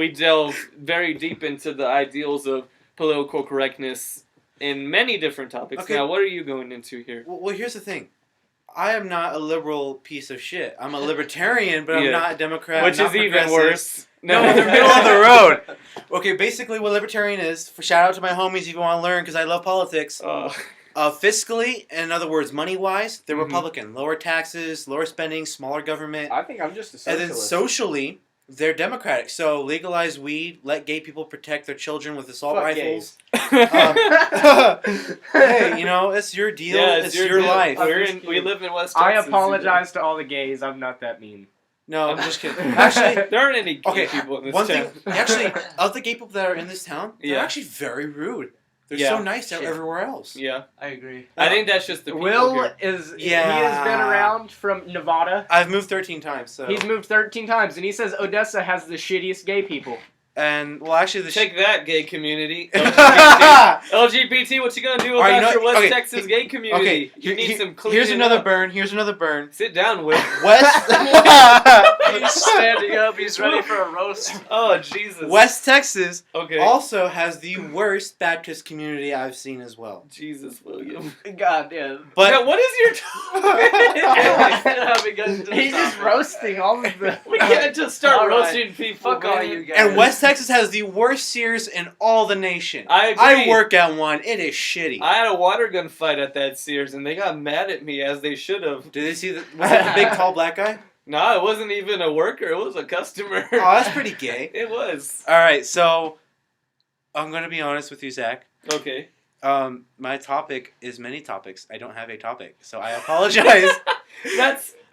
delved very deep into the ideals of political correctness in many different topics. Okay. Now, what are you going into here? Well, here's the thing. I am not a liberal piece of shit. I'm a libertarian, but Yeah. I'm not a Democrat. Which I'm is not even progressive. worse. No, in the middle of the road. Okay, basically what libertarian is, for shout out to my homies if you want to learn, because I love politics. Fiscally, in other words, money-wise, they're Mhm. Republican. Lower taxes, lower spending, smaller government. I think I'm just a And socialist. then socially, they're Democratic. So legalize weed, let gay people protect their children with assault Fuck rifles. gays. Hey, you know, it's your deal. Yeah, it's your deal. life. We live in West I Texas. apologize to all the gays. I'm not that mean. No, I'm just kidding. Actually, There aren't any gay okay, people in this one town. thing, actually, of the gay people that are in this town, they're Yeah. actually very rude. They're Yeah. so nice Shit. everywhere else. Yeah. I agree. I think that's just the people Will here. is Yeah. he has been around from Nevada. I've moved 13 times, so. He's moved 13 times, and he says Odessa has the shittiest gay people. And, well, actually, the Take that, gay community. LGBT. LGBT, what you gonna do All right, about you know- your West okay, Texas gay community? Okay, You need some cleaning. here's another up. burn. Here's another burn. Sit down, Will. He's standing up. He's ready for a roast. Oh, Jesus. West Texas Okay. also has the worst Baptist community I've seen as well. Jesus, William. God damn. But Now, what is your topic? He's just roasting all of the. We can't just start All right. roasting people. Fuck all man. you guys. and West Texas has the worst Sears in all the nation. I agree. I work at one. It is shitty. I had a water gun fight at that Sears, and they got mad at me as they should have. Did they see the? Was it the big tall black guy? No, it wasn't even a worker; it was a customer. Oh, that's pretty gay. It was. All right, so I'm gonna be honest with you, Zach. Okay. My topic is many topics. I don't have a topic, so I apologize.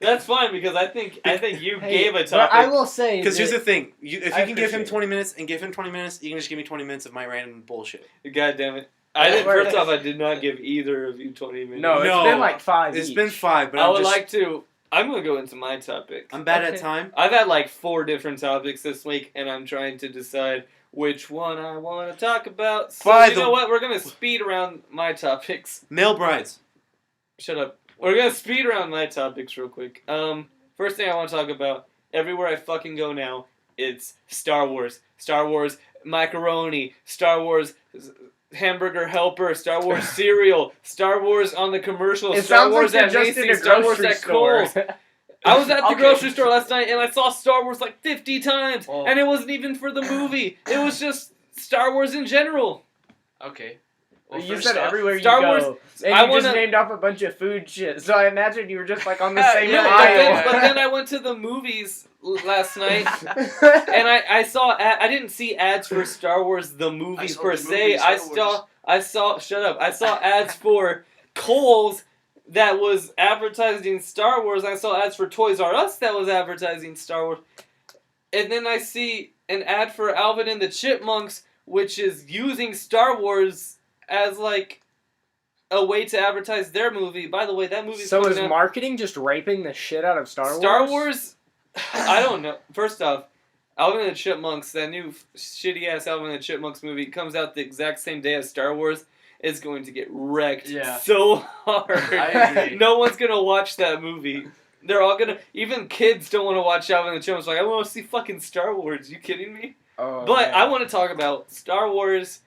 That's fine because I think you Hey, gave a but topic. I will say Because here's that- the thing: if you I can give him appreciate 20 minutes and give him 20 minutes, you can just give me 20 minutes of my random bullshit. God damn it! I did. Where- First off, I did not give either of you 20 minutes. No, No, it's been like 5 It's each. been 5, but I I'm would just, like to. I'm gonna go into my topic. I'm bad Okay. at time. I've had like 4 different topics this week, and I'm trying to decide which one I want to talk about. So By you the- know what? We're gonna speed around my topics. Male brides. Shut up. We're gonna speed around my topics real quick. First thing I want to talk about. Everywhere I fucking go now, it's Star Wars. Star Wars macaroni. Star Wars hamburger helper. Star Wars cereal. Star Wars on the commercial. It Star sounds Wars like at you're just in a Macy's. Star Wars grocery at Kohl's. store. I was at the Okay. grocery store last night and I saw Star Wars like 50 times. Oh. And it wasn't even for the movie. It was just Star Wars in general. Okay. Well, you first said off, everywhere Star you Wars- go, and I you just wanna- named off a bunch of food shit. So I imagine you were just like on the same Yeah, aisle. But then I went to the movies last night, and I saw I didn't see ads for Star Wars the movies saw per the se. movie Star I saw shut up. I saw ads for Kohl's that was advertising Star Wars. I saw ads for Toys R Us that was advertising Star Wars, and then I see an ad for Alvin and the Chipmunks, which is using Star Wars as like a way to advertise their movie. By the way, that movie's So coming is out. marketing just raping the shit out of Star Wars? Star Wars, I don't know. First off, Alvin and the Chipmunks, that new shitty ass Alvin and the Chipmunks movie comes out the exact same day as Star Wars. Is going to get wrecked so hard. I agree. No one's gonna watch that movie. They're all gonna. Even kids don't want to watch Alvin and the Chipmunks. Like, I want to see fucking Star Wars. You kidding me? Oh, But man. I want to talk about Star Wars.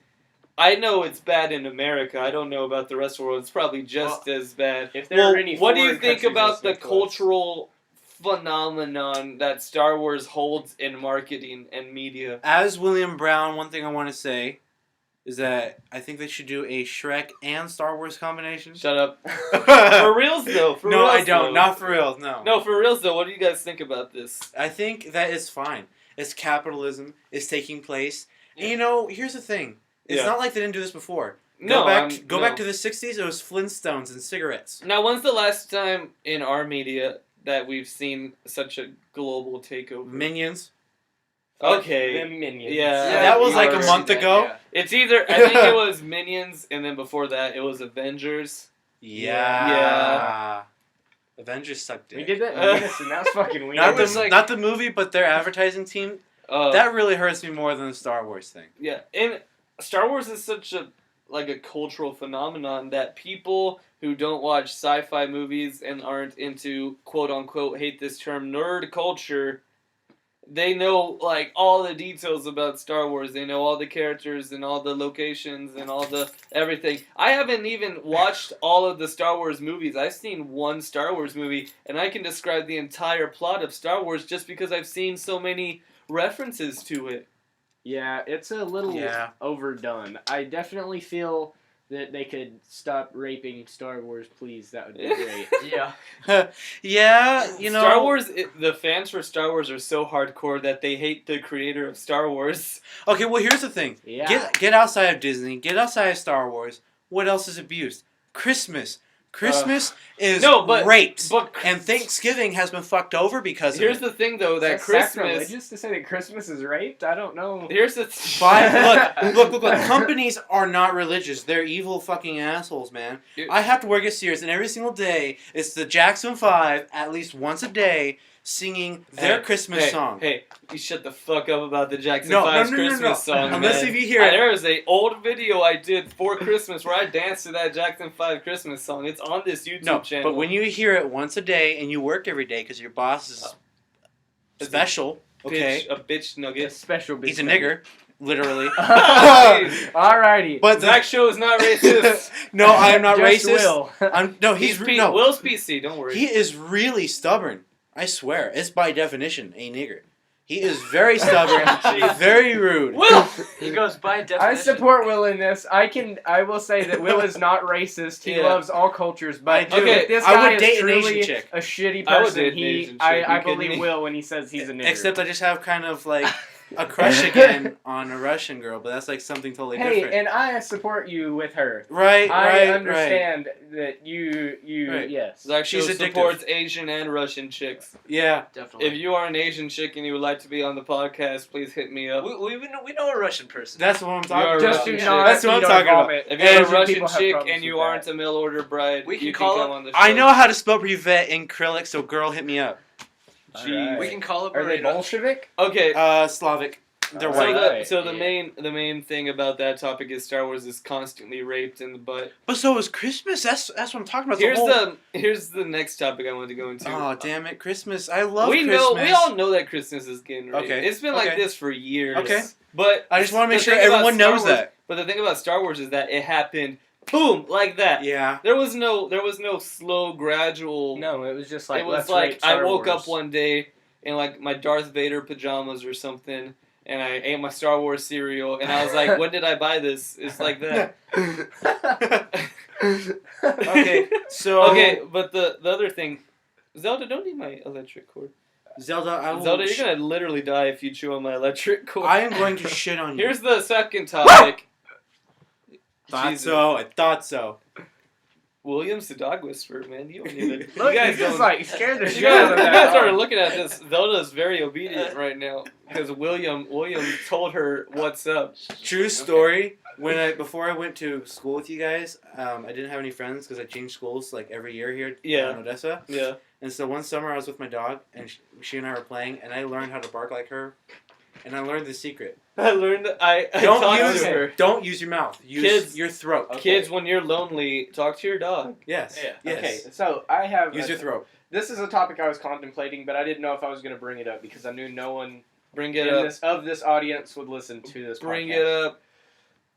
I know it's bad in America. I don't know about the rest of the world. It's probably just as bad. If there are Well, any what do you foreign think countries about the listening to us- cultural phenomenon that Star Wars holds in marketing and media? As William Brown, one thing I want to say is that I think they should do a Shrek and Star Wars combination. Shut up. For reals though. For no, reals, I don't. Though. Not for real. No. No, for reals though. What do you guys think about this? I think that is fine. It's capitalism. It's taking place. And Yeah. you know, here's the thing. It's Yeah. not like they didn't do this before. No, Go no. back to the 60s. It was Flintstones and cigarettes. Now, when's the last time in our media that we've seen such a global takeover? Minions. Okay. Them minions. Yeah. That was we like are- a month ago. Yeah. It's either I think it was Minions, and then before that it was Avengers. Yeah. Yeah. Avengers sucked dick. We did that in unison. That was fucking weird. Not It was the like- not the movie, but their advertising team. That really hurts me more than the Star Wars thing. Yeah, and Star Wars is such a cultural phenomenon that people who don't watch sci-fi movies and aren't into quote unquote, hate this term, nerd culture, they know like all the details about Star Wars. They know all the characters and all the locations and all the everything. I haven't even watched all of the Star Wars movies. I've seen one Star Wars movie, and I can describe the entire plot of Star Wars just because I've seen so many references to it. Yeah, it's a little overdone. I definitely feel that they could stop raping Star Wars, please. That would be great. Yeah. Yeah, you know. Star Wars, the fans for Star Wars are so hardcore that they hate the creator of Star Wars. Okay, well here's the thing. Yeah. Get outside of Disney. Get outside of Star Wars. What else is abused? Christmas. Christmas is raped. But And Thanksgiving has been fucked over because here's of it. the thing, though, that Is Christmas. sacrilegious to say that Christmas is raped? I don't know. Here's the. Look. Companies are not religious. They're evil fucking assholes, man. I have to work it serious, and every single day, it's the Jackson 5, at least once a day, singing their Christmas song. Hey, you shut the fuck up about the Jackson No, 5's no, Christmas song, Unless man. if you hear it. There is a old video I did for Christmas where I danced to that Jackson 5 Christmas song. It's on this YouTube channel. But when you hear it once a day and you work every day because your boss is special, okay? A bitch A nugget. special bitch. He's a nigger, literally. Alrighty. But Zach Show is not racist. No, I am not Just racist. Will. He's Will's PC, don't worry. He is really stubborn. I swear, it's by definition a nigger. He is very stubborn, very rude. Will! He goes by definition. I support Will in this. I will say that Will is not racist. He Yeah. loves all cultures. But I do. if this I guy would is date an truly Asian chick. a shitty I would person, date an Asian chick. I You kidding believe me? Will when he says he's a nigger. Except I just have kind of like a crush again on a Russian girl, but that's like something totally hey, different. and I support you with her. Right. I understand that you Right. yes. Zach Show She's addictive. supports Asian and Russian chicks. Yeah. Definitely. If you are an Asian chick and you would like to be on the podcast, please hit me up. we know a Russian person. That's what I'm You are talking a Just about. do Russian not. That's what I'm don't talking about. vomit. If you're a Asian Russian people have chick problems and you with aren't that. a mail order bride, We can you call can come up- on the show. I know how to spell Brevet in Cyrillic, so girl, hit me up. Jeez. We can call up Are they Marina. Bolshevik? Okay. Slavic. They're So white. Right. The main thing about that topic is Star Wars is constantly raped in the butt. But so is Christmas. That's what I'm talking about. Here's the next topic I wanted to go into. Oh damn it, Christmas! I love we Christmas. all know that Christmas is getting raped. Okay. It's been like Okay. this for years. Okay. But I just want to make the sure thing about everyone Star knows Wars- that. But the thing about Star Wars is that it happened, boom, like that. Yeah. There was no slow, gradual. No, it was just like it was let's like rape I Star woke Wars. up one day in like my Darth Vader pajamas or something, and I ate my Star Wars cereal, and I was like, when did I buy this? It's like that. Okay, so... Okay, but the other thing, Zelda, don't eat my electric cord. Zelda, you're gonna literally die if you chew on my electric cord. I am going to shit on you. Here's the second topic. I thought so. William's the dog whisperer, man. You don't need it. Look, You guys he's just don't. like scared the You shit out of guys that. are looking at this. Zelda's very obedient right now because William told her what's up. True story. Before I went to school with you guys, I didn't have any friends because I changed schools like every year here in Odessa. Yeah. And so one summer I was with my dog, and she and I were playing, and I learned how to bark like her, and I learned the secret. I learned I talked to her. Don't use your mouth. Use your throat. Okay. Kids, when you're lonely, talk to your dog. Yes. Yeah. Yes. Okay, so I have... Use your throat. This is a topic I was contemplating, but I didn't know if I was going to bring it up because I knew no one Bring it up. of this audience would listen to this Bring podcast. it up.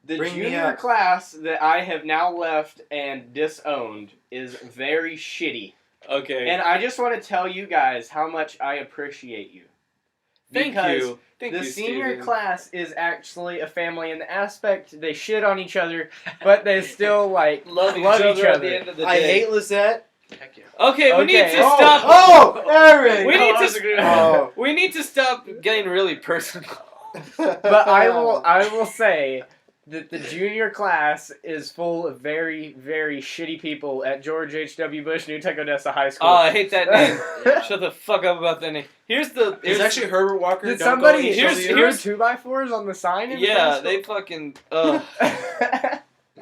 The Bring me junior up. class that I have now left and disowned is very shitty. Okay. And I just want to tell you guys how much I appreciate you. Thank Because you. Thank the you, senior Steven. class is actually a family in the aspect they shit on each other, but they still like love each each other at other. the end of the day. I hate Lisette. Heck yeah. Okay, we need to Oh. stop. Oh, Aaron. We need to. Oh. We need to stop getting really personal. But I will say that the junior class is full of very, very shitty people at George H.W. Bush New Tech Odessa High School. Oh, I hate that name. Shut the fuck up about that name. Here's It's actually Herbert Walker. Did Don't somebody go Here's- here's 2x4s on the sign? In yeah, the they fucking.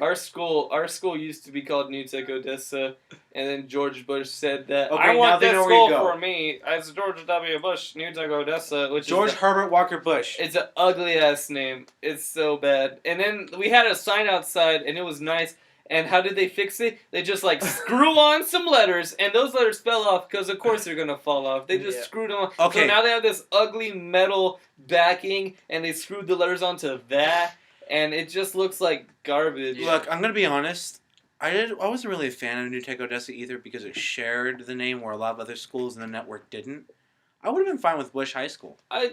Our school used to be called New Tech Odessa, and then George Bush said that Okay, I now want they this know where you school go. for me as George W. Bush, New Tech Odessa, which George is Herbert Walker Bush. it's an ugly ass name. It's so bad. And then we had a sign outside, and it was nice. And how did they fix it? They just like screw on some letters, and those letters fell off because of course they're gonna fall off. They just screwed them on. Okay. So now they have this ugly metal backing, and they screwed the letters onto that, and it just looks like garbage. Look, I'm gonna be honest. I wasn't really a fan of New Tech Odessa either because it shared the name where a lot of other schools in the network didn't. I would have been fine with Bush High School. I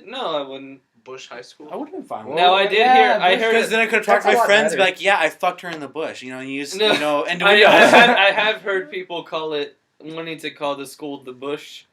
wouldn't. Bush High School. I would have been fine with Now it. I did hear. I heard. Because then I could have talked to That's a my lot friends and be better. like, yeah, I fucked her in the bush. You know, and use, No. you know, and I have heard people wanting to call the school the Bush.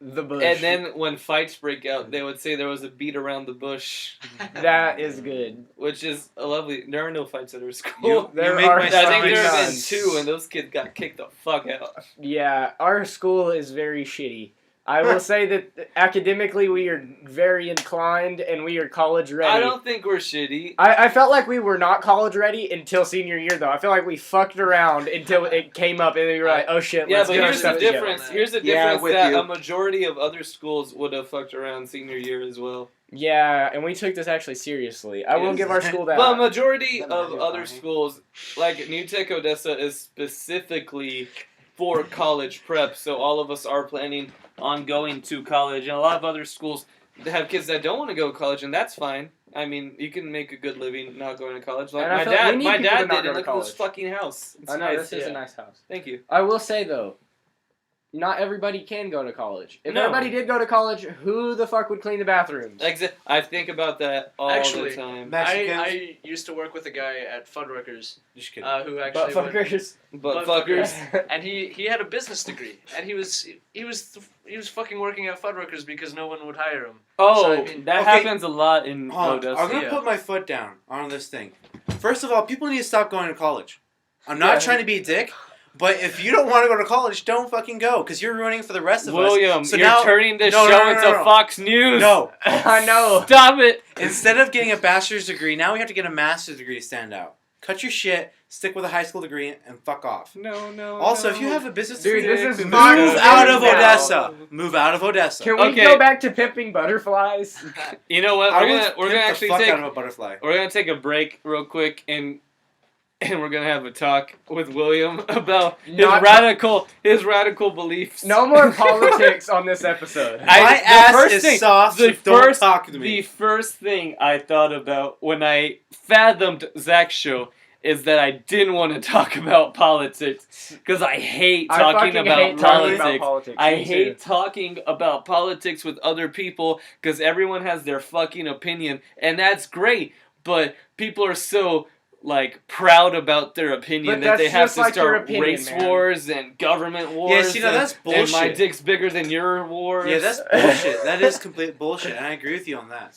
The Bush. And then when fights break out, they would say there was a beat around the bush, that is good. which is a lovely. There are no fights at our school. You There make are my I think stomach there have been nuts. 2, and those kids got kicked the fuck out. Yeah, our school is very shitty. I will say that academically we are very inclined and we are college ready. I don't think we're shitty. I felt like we were not college ready until senior year though. I feel like we fucked around until it came up and we were like, oh shit, Yeah, let's but get our here's the stuff together. difference. Here's the Yeah, difference with that you. a majority of other schools would have fucked around senior year as well. Yeah, and we took this actually seriously. I will Yes. give our school that. Well, a majority That of might be other fine. schools, like New Tech Odessa, is specifically for college prep. So all of us are planning on going to college, and a lot of other schools have kids that don't want to go to college, and that's fine. I mean, you can make a good living not going to college. Like And I my feel like we dad, need my people to dad not did. go And to look at this college. fucking house. It's I know nice. this is Yeah. a nice house. Thank you. I will say though, not everybody can go to college. If No. everybody did go to college, who the fuck would clean the bathrooms? I think about that all Actually, the time. Mexicans. I used to work with a guy at Fuddruckers Just kidding. who But actually went, fuckers. But But fuckers. and he had a business degree and he was fucking working at Fuddruckers because no one would hire him. Oh, So, I mean- that Okay. happens a lot in Hold on, Odessa. I'm gonna Yeah. put my foot down on this thing. First of all, people need to stop going to college. I'm not Yeah. trying to be a dick, but if you don't want to go to college, don't fucking go, because you're ruining it for the rest of William, us. So you're now, turning this no, show no, no, into no, no. Fox News. no. I know. Stop it. Instead of getting a bachelor's degree, now we have to get a master's degree to stand out. Cut your shit, stick with a high school degree, and fuck off. No. Also, if you have a business Dude, degree, this is move Fox out News of now. Odessa. Move out of Odessa. Can we Okay. go back to pimping butterflies? You know what? I We're would gonna pimp the actually fuck take out of a butterfly. a break real quick and we're gonna have a talk with William about his Not- radical beliefs. No more politics on this episode. My ass is soft, so don't talk to me. The first thing I thought about when I fathomed Zach's show is that I didn't want to talk about politics because I hate talking about politics. I hate talking about politics with other people because everyone has their fucking opinion, and that's great. But people are so proud about their opinion that they have to start race wars and government wars. Yeah, that's bullshit. And my dick's bigger than your wars. Yeah, that's bullshit. That is complete bullshit, and I agree with you on that.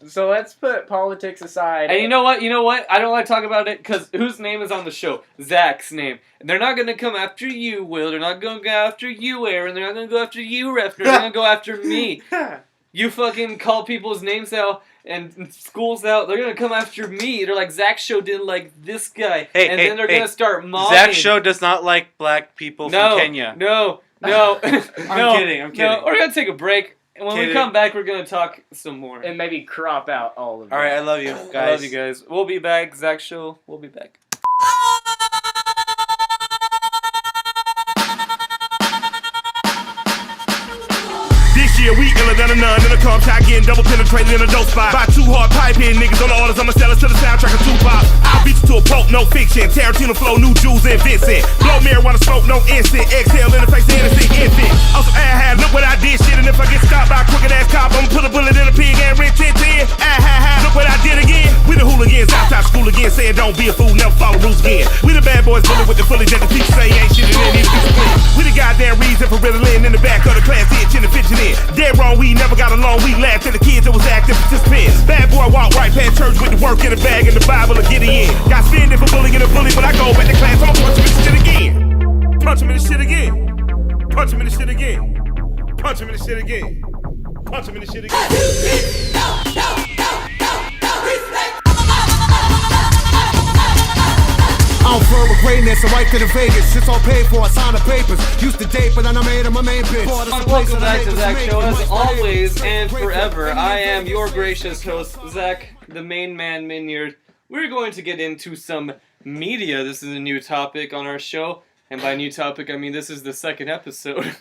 So let's put politics aside. And you know what? I don't want to talk about it because whose name is on the show? Zach's name. And they're not going to come after you, Will. They're not going to go after you, Aaron. They're not going to go after you, Refner. They're going to go after me. You fucking call people's names out and schools out. They're going to come after me. They're like, Zach's show didn't like this guy. Then they're going to start mobbing. Zach's show does not like black people from Kenya. No. I'm kidding. No, we're going to take a break. And when we come back, we're going to talk some more. And maybe crop out all of it. All right, I love you, guys. I love you guys. We'll be back. Zach's show. We'll be back. We iller than a nun in a comp shot, getting double penetrated in a dope spot. By two hard pipe hitting niggas on the orders, I'ma sell it to the soundtrack of Tupac. I'll beat you to a pulp, no fiction. Tarantino flow, new Jews and Vincent. Blow marijuana smoke, no instant. Exhale in the face of innocent infant. Also, look what I did, shit. And if I get stopped by a crooked ass cop, I'ma put a bullet in a pig and rent 10. Look what I did again. We the hooligans, outside school again, saying don't be a fool, never follow rules again. We the bad boys, bullet with the fully that the teacher say ain't shit and then we the goddamn reason for Ritalin in the back of the class, itching and fidgeting. Dead wrong, we never got along, we laughed at the kids that was active participants. Bad boy walk right past church with the work in the bag and the Bible of Gideon. Got spending for bullying a bully, but I go back to class, I'ma punch him in the shit again. Punch him in the shit again. Punch him in the shit again. Punch him in the shit again. Punch him in the shit again. I'm firm with greatness, I'm right to the Vegas. Shit's all paid for, I signed the papers. Used to date, but then I made him my main bitch. Welcome back to Zach Show. As always and forever, I am your gracious host, Zach, the main man Minyard. We're going to get into some media. This is a new topic on our show. And by new topic, I mean this is the second episode.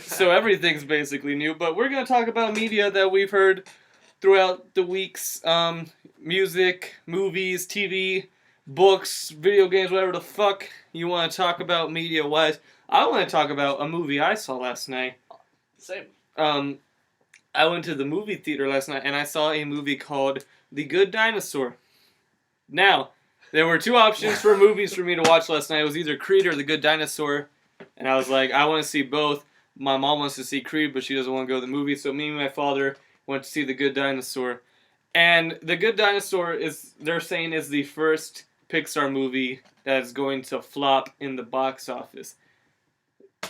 So everything's basically new. But we're going to talk about media that we've heard throughout the weeks. Music, movies, TV, books, video games, whatever the fuck you want to talk about media-wise. I want to talk about a movie I saw last night. Same. I went to the movie theater last night, and I saw a movie called The Good Dinosaur. Now, there were two options for movies for me to watch last night. It was either Creed or The Good Dinosaur, and I was like, I want to see both. My mom wants to see Creed, but she doesn't want to go to the movie, so me and my father went to see The Good Dinosaur. And The Good Dinosaur they're saying is the first Pixar movie that is going to flop in the box office.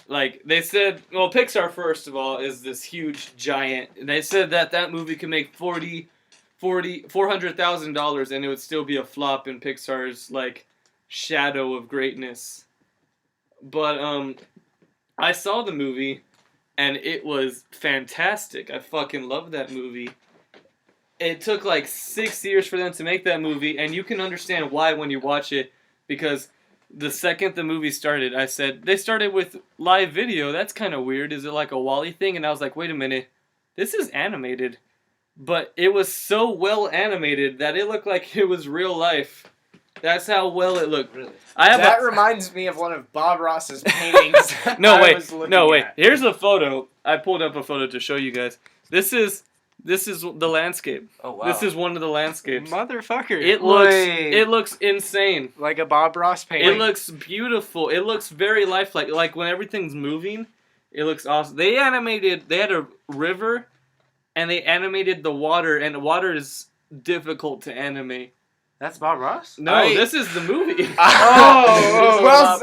Like, they said, well, Pixar, first of all, is this huge giant. And they said that movie could make $400,000 and it would still be a flop in Pixar's, shadow of greatness. But, I saw the movie, and it was fantastic. I fucking loved that movie. It took 6 years for them to make that movie, and you can understand why when you watch it, because the second the movie started, I said, they started with live video, that's kind of weird, is it like a WALL-E thing? And I was like, wait a minute, this is animated. But it was so well animated that it looked like it was real life. That's how well it looked. Really? That reminds me of one of Bob Ross's paintings. No, wait. Here's a photo. I pulled up a photo to show you guys. This is the landscape. Oh wow! This is one of the landscapes. Motherfucker! It looks insane. Like a Bob Ross painting. It looks beautiful. It looks very lifelike. Like when everything's moving, it looks awesome. They had a river, and they animated the water, and the water is difficult to animate. That's Bob Ross? No, this is the movie. Well,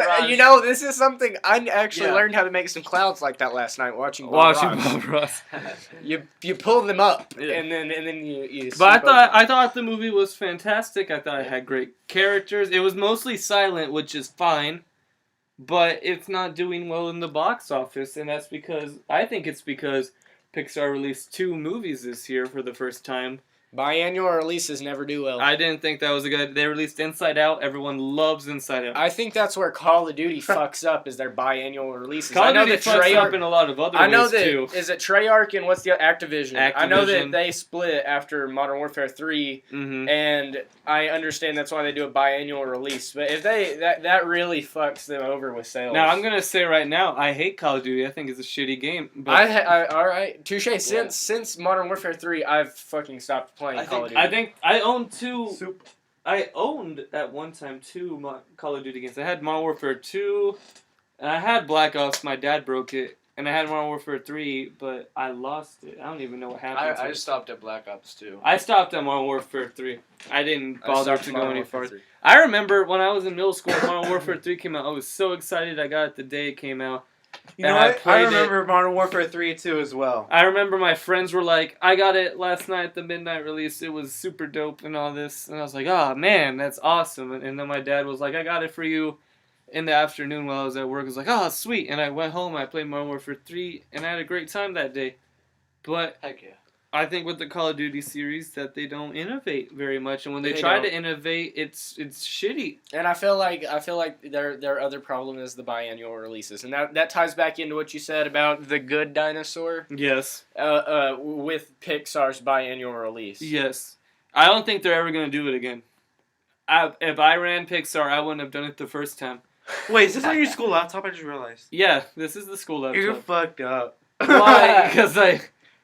this is something I actually learned how to make some clouds like that last night watching Bob Ross. You pull them up and then you. But I thought the movie was fantastic. I thought it had great characters. It was mostly silent, which is fine, but it's not doing well in the box office, and I think it's because Pixar released 2 movies this year for the first time. Biannual releases never do well. I didn't think that was a good. They released Inside Out. Everyone loves Inside Out. I think that's where Call of Duty fucks up is their biannual releases. Call of Duty fucks up in a lot of other ways too. Is it Treyarch and what's the Activision? I know that Activision. they split after Modern Warfare 3, and I understand that's why they do a biannual release. But if that really fucks them over with sales. Now I'm gonna say right now, I hate Call of Duty. I think it's a shitty game. But all right, touche. Since Modern Warfare 3, I've fucking stopped playing Call of Duty. I think I own two. I owned at one time 2 Call of Duty games. I had Modern Warfare 2, and I had Black Ops. My dad broke it, and I had Modern Warfare 3, but I lost it. I don't even know what happened. I stopped at Black Ops 2. I stopped at Modern Warfare 3. I didn't bother to go any farther. I remember when I was in middle school, Modern Warfare 3 came out. I was so excited. I got it the day it came out. You know what? I remember Modern Warfare 3 too as well. I remember my friends were like, I got it last night at the midnight release. It was super dope and all this. And I was like, oh, man, that's awesome. And then my dad was like, I got it for you in the afternoon while I was at work. I was like, oh, sweet. And I went home. I played Modern Warfare 3, and I had a great time that day. But heck yeah. I think with the Call of Duty series that they don't innovate very much, and when they try to innovate, it's shitty. And I feel like their other problem is the biannual releases, and that ties back into what you said about the good dinosaur. Yes. With Pixar's biannual release. Yes. I don't think they're ever gonna do it again. If I ran Pixar, I wouldn't have done it the first time. Wait, is this on your school laptop? I just realized. Yeah, this is the school laptop. You're fucked up. Why? Because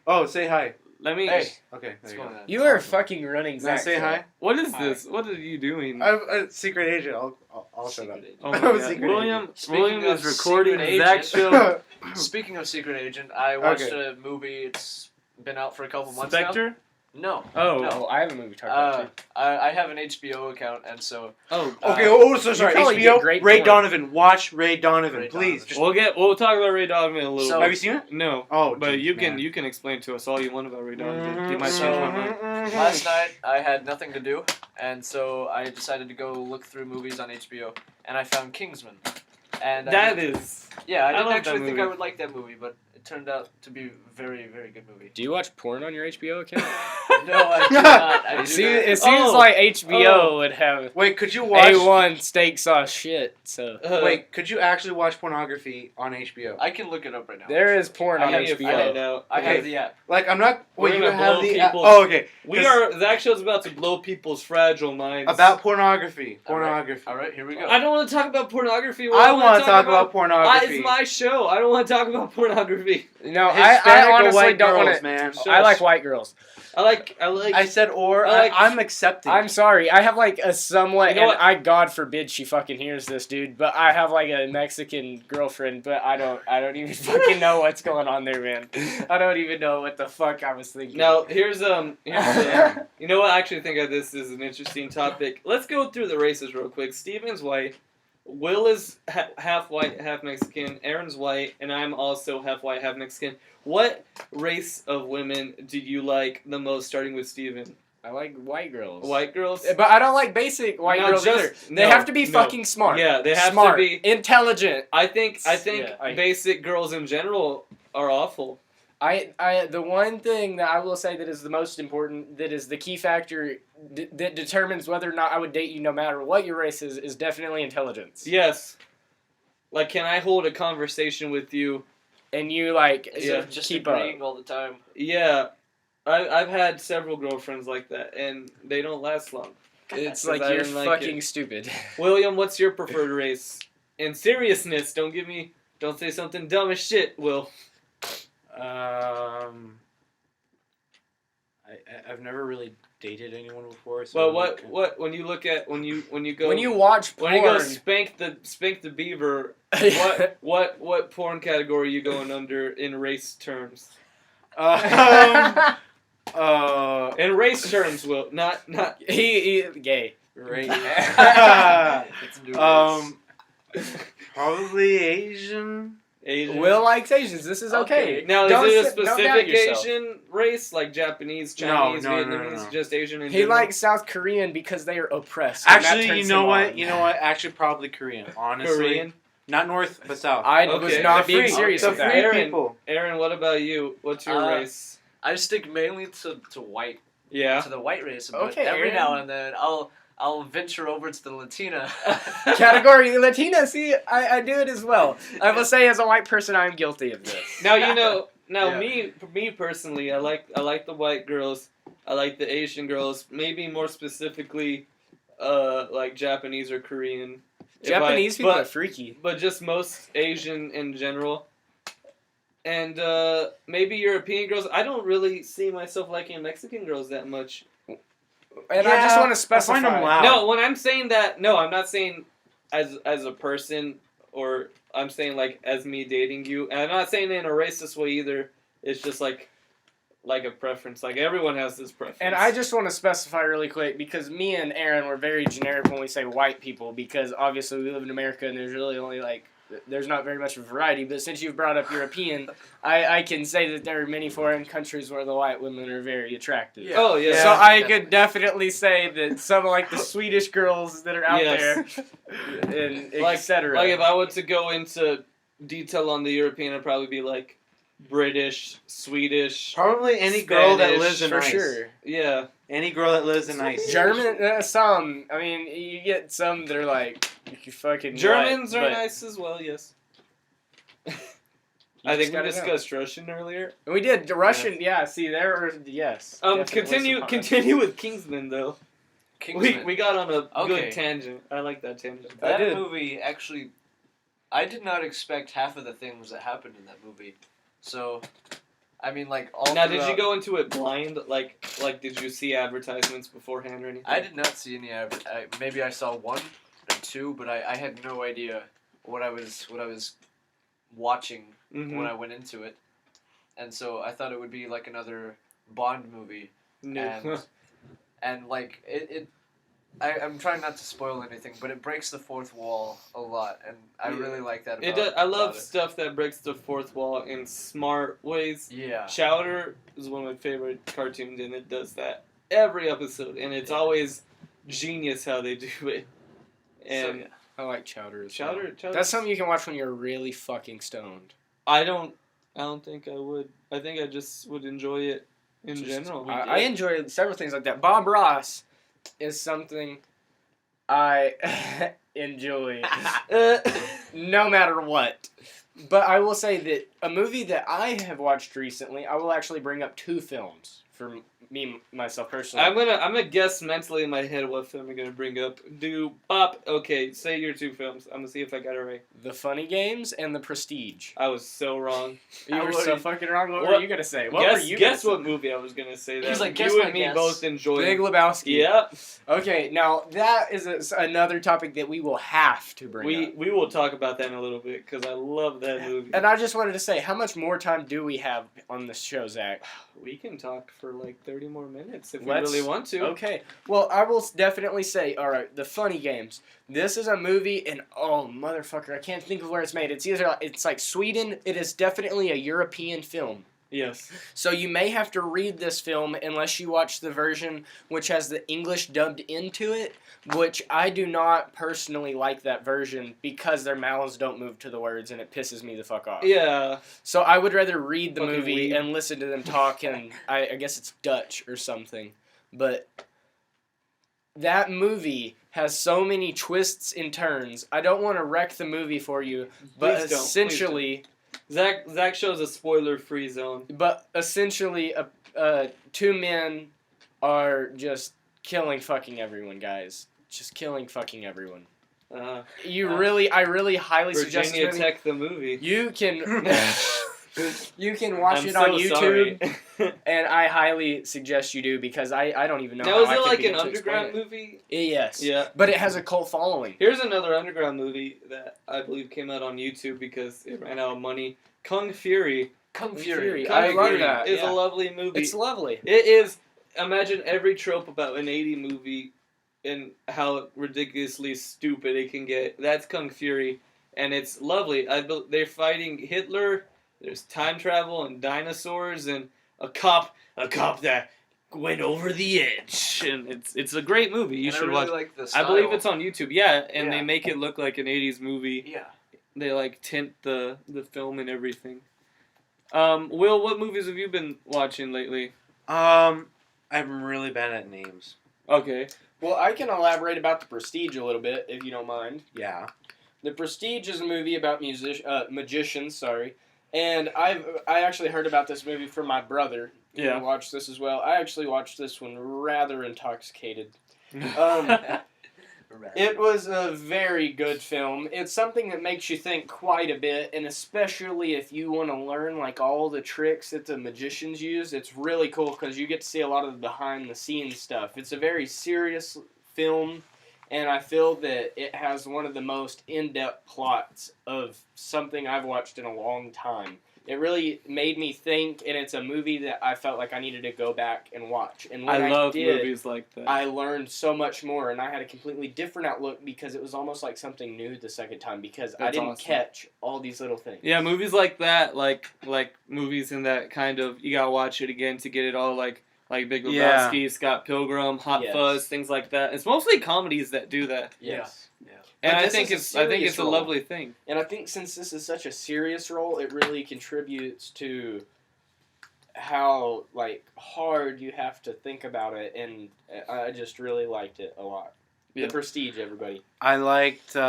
Oh, say hi. Let me. Hey. Okay, there you go. You are fucking running Zach. Say hi. What is this? What are you doing? I'm a secret agent. I'll shut up. Oh my I'm a God. secret William Speaking is of recording secret Zach agent. show. Speaking of Secret Agent, I watched a movie. It's been out for a couple months Spectre? now. No. Oh. No. I have a movie to talk about too. I have an HBO account, and so... Oh. Okay, so sorry. probably get HBO, great Ray porn. Donovan. Watch Ray Donovan, Ray please. Donovan. We'll talk about Ray Donovan in a little So- bit. Have you seen it? No. Oh, But geez, man. you can explain to us all you want about Ray Donovan. You might So- change my mind. Last night, I had nothing to do, and so I decided to go look through movies on HBO, and I found Kingsman. And That is. Yeah, I I didn't love that actually think I movie. would like that movie, but it turned out to be a very, very good movie. Do you watch porn on your HBO account? No, I do not. I do See, not. it seems like HBO Oh. would have Wait, could you watch? A1 steak sauce shit. So Wait, could you actually watch pornography on HBO? I can look it up right now. there is porn I on have- HBO. I Okay. have the app. Like, I'm not. We're Wait, you gonna have blow the. people's- Oh, okay. Zach Show's about to blow people's fragile minds. About pornography. All right. Pornography. All right, here we go. I don't want to talk about pornography. I want to talk about It's pornography. my show. I don't want to talk about pornography. No, Hispanic I or honestly white don't girls, want to. man. I like white girls. I like. I said or. I like- I'm accepting. I'm sorry. I have like a somewhat, You know and what? I God forbid she fucking hears this, dude. But I have like a Mexican girlfriend, but I don't even fucking know what's going on there, man. I don't even know what the fuck I was thinking. Now here's you know what? I actually think of this as an interesting topic. Let's go through the races real quick. Steven's white. Will is half white, half Mexican. Aaron's white, and I'm also half white, half Mexican. What race of women do you like the most, starting with Steven? I like white girls. White girls? But I don't like basic white No, girls just- either. They no, have to be no. fucking smart. Yeah, they have smart, to be intelligent. I think Yeah, basic girls in general are awful. The one thing that I will say that is the most important, that is the key factor that determines whether or not I would date you no matter what your race is definitely intelligence. Yes. Like, can I hold a conversation with you? And you, like, Instead of just keep agreeing up. all the time. Yeah. I've had several girlfriends like that, and they don't last long. It's 'Cause like I you're didn't like fucking it. stupid. William, what's your preferred race? In seriousness, don't say something dumb as shit, Will. I've never really dated anyone before. So Well, what when you look at when you go When you watch porn, when you go spank the beaver, what porn category are you going under in race terms? In race terms, Will, not he gay. Right. It's a new race. Probably Asian. Asian. Will likes Asians. This is okay. Now, Don't is it a don't doubt specific yourself. Asian race, like Japanese, Chinese, No, Vietnamese, just Asian in He general? likes South Korean because they are oppressed. and that Actually, turns you know him what? on. You know what? Actually, probably Korean. Honestly, Korean? not North but South. I Okay. was not They're being free. serious They're with that. free people. Aaron, what about you? What's your race? I stick mainly to white to the white race, but every now and then I'll venture over to the Latina category. Latina, see, I do it as well. I will say, as a white person, I'm guilty of this. Now me personally, I like the white girls. I like the Asian girls. Maybe more specifically, like Japanese or Korean. Japanese people are freaky, but just most Asian in general. And maybe European girls. I don't really see myself liking Mexican girls that much. And I just want to specify. No, when I'm saying that, no, I'm not saying as a person, or I'm saying like as me dating you. And I'm not saying it in a racist way either. It's just like a preference. Like everyone has this preference. And I just want to specify really quick, because me and Aaron were very generic when we say white people, because obviously we live in America and there's really only there's not very much of a variety. But since you've brought up European, I can say that there are many foreign countries where the white women are very attractive. Yeah. Oh, yeah. So I could definitely say that some like the Swedish girls that are out there, and etc. Like if I were to go into detail on the European, I'd probably be like British, Swedish, probably any Spanish, girl that lives in for ice. Sure. Yeah, any girl that lives in ice. German, some. I mean, you get some that are like you fucking. Germans nut, are nice as well. Yes. I think we discussed Russian earlier. We did Russian. Yeah. See, there are yes. Continue with Kingsman though. Kingsman. We got on a good tangent. I like that tangent. That movie actually, I did not expect half of the things that happened in that movie. So, I mean, like all. Now, did you go into it blind? Like, did you see advertisements beforehand or anything? I did not see any maybe I saw one or two, but I had no idea what I was watching when I went into it, and so I thought it would be like another Bond movie, and like it. I'm trying not to spoil anything, but it breaks the fourth wall a lot, and I really like that about it. I love stuff that breaks the fourth wall in smart ways. Yeah. Chowder is one of my favorite cartoons, and it does that every episode, and it's always genius how they do it. And I like Chowder. Chowder. That's something you can watch when you're really fucking stoned. I don't think I would. I think I just would enjoy it in general. I enjoy several things like that. Bob Ross is something I enjoy no matter what. But I will say that a movie that I have watched recently, I will actually bring up two films for me, myself personally. I'm gonna guess mentally in my head what film I'm gonna bring up. Okay, say your two films. I'm gonna see if I got it right. The Funny Games and The Prestige. I was so wrong. You were so fucking wrong. What were you gonna say? Guess what movie I was gonna say that. He's like, you and me both enjoyed. Big Lebowski. Yep. Okay, now that is another topic that we will have to bring up. We will talk about that in a little bit because I love that movie. And I just wanted to say, how much more time do we have on this show, Zach? We can talk for like 30 more minutes if we really want to. Okay. Well, I will definitely say, all right, The Funny Games. This is a movie, and oh, motherfucker, I can't think of where it's made. It's like Sweden. It is definitely a European film. Yes. So you may have to read this film unless you watch the version which has the English dubbed into it, which I do not personally like that version because their mouths don't move to the words and it pisses me the fuck off. Yeah. So I would rather read the movie and listen to them talk, and I guess it's Dutch or something. But that movie has so many twists and turns. I don't want to wreck the movie for you, but essentially... Zach shows a spoiler-free zone. But essentially, two men are just killing fucking everyone, guys. Just killing fucking everyone. I really highly suggest Virginia Tech the movie. You can watch it on YouTube, and I highly suggest you do because I don't even know. Now, is it like an underground movie? Yes. Yeah. But it has a cult following. Here's another underground movie that I believe came out on YouTube because it ran out of money. Kung Fury. Kung Fury. I love that. It's a lovely movie. It's lovely. It is. Imagine every trope about an 80 movie and how ridiculously stupid it can get. That's Kung Fury, and it's lovely. They're fighting Hitler. There's time travel and dinosaurs and a cop that went over the edge, and it's a great movie. You should watch. Like the style. I believe it's on YouTube. Yeah, and they make it look like an 80s movie. Yeah. They like tint the film and everything. Will, what movies have you been watching lately? I'm really bad at names. Okay. Well, I can elaborate about The Prestige a little bit, if you don't mind. Yeah. The Prestige is a movie about magicians, and I actually heard about this movie from my brother. He watched this as well. I actually watched this one rather intoxicated. It was a very good film. It's something that makes you think quite a bit, and especially if you want to learn like all the tricks that the magicians use, it's really cool because you get to see a lot of the behind-the-scenes stuff. It's a very serious film, and I feel that it has one of the most in-depth plots of something I've watched in a long time. It really made me think, and it's a movie that I felt like I needed to go back and watch. And when I love did, movies like that. I learned so much more, and I had a completely different outlook because it was almost like something new the second time because I didn't catch all these little things. Yeah, movies like that, like movies in that kind of, you gotta watch it again to get it all, like Big Lebowski, Scott Pilgrim, Hot Fuzz, things like that. It's mostly comedies that do that. Yes. And I think it's a lovely thing. And I think since this is such a serious role, it really contributes to how hard you have to think about it, and I just really liked it a lot. The Prestige, everybody. I liked shit,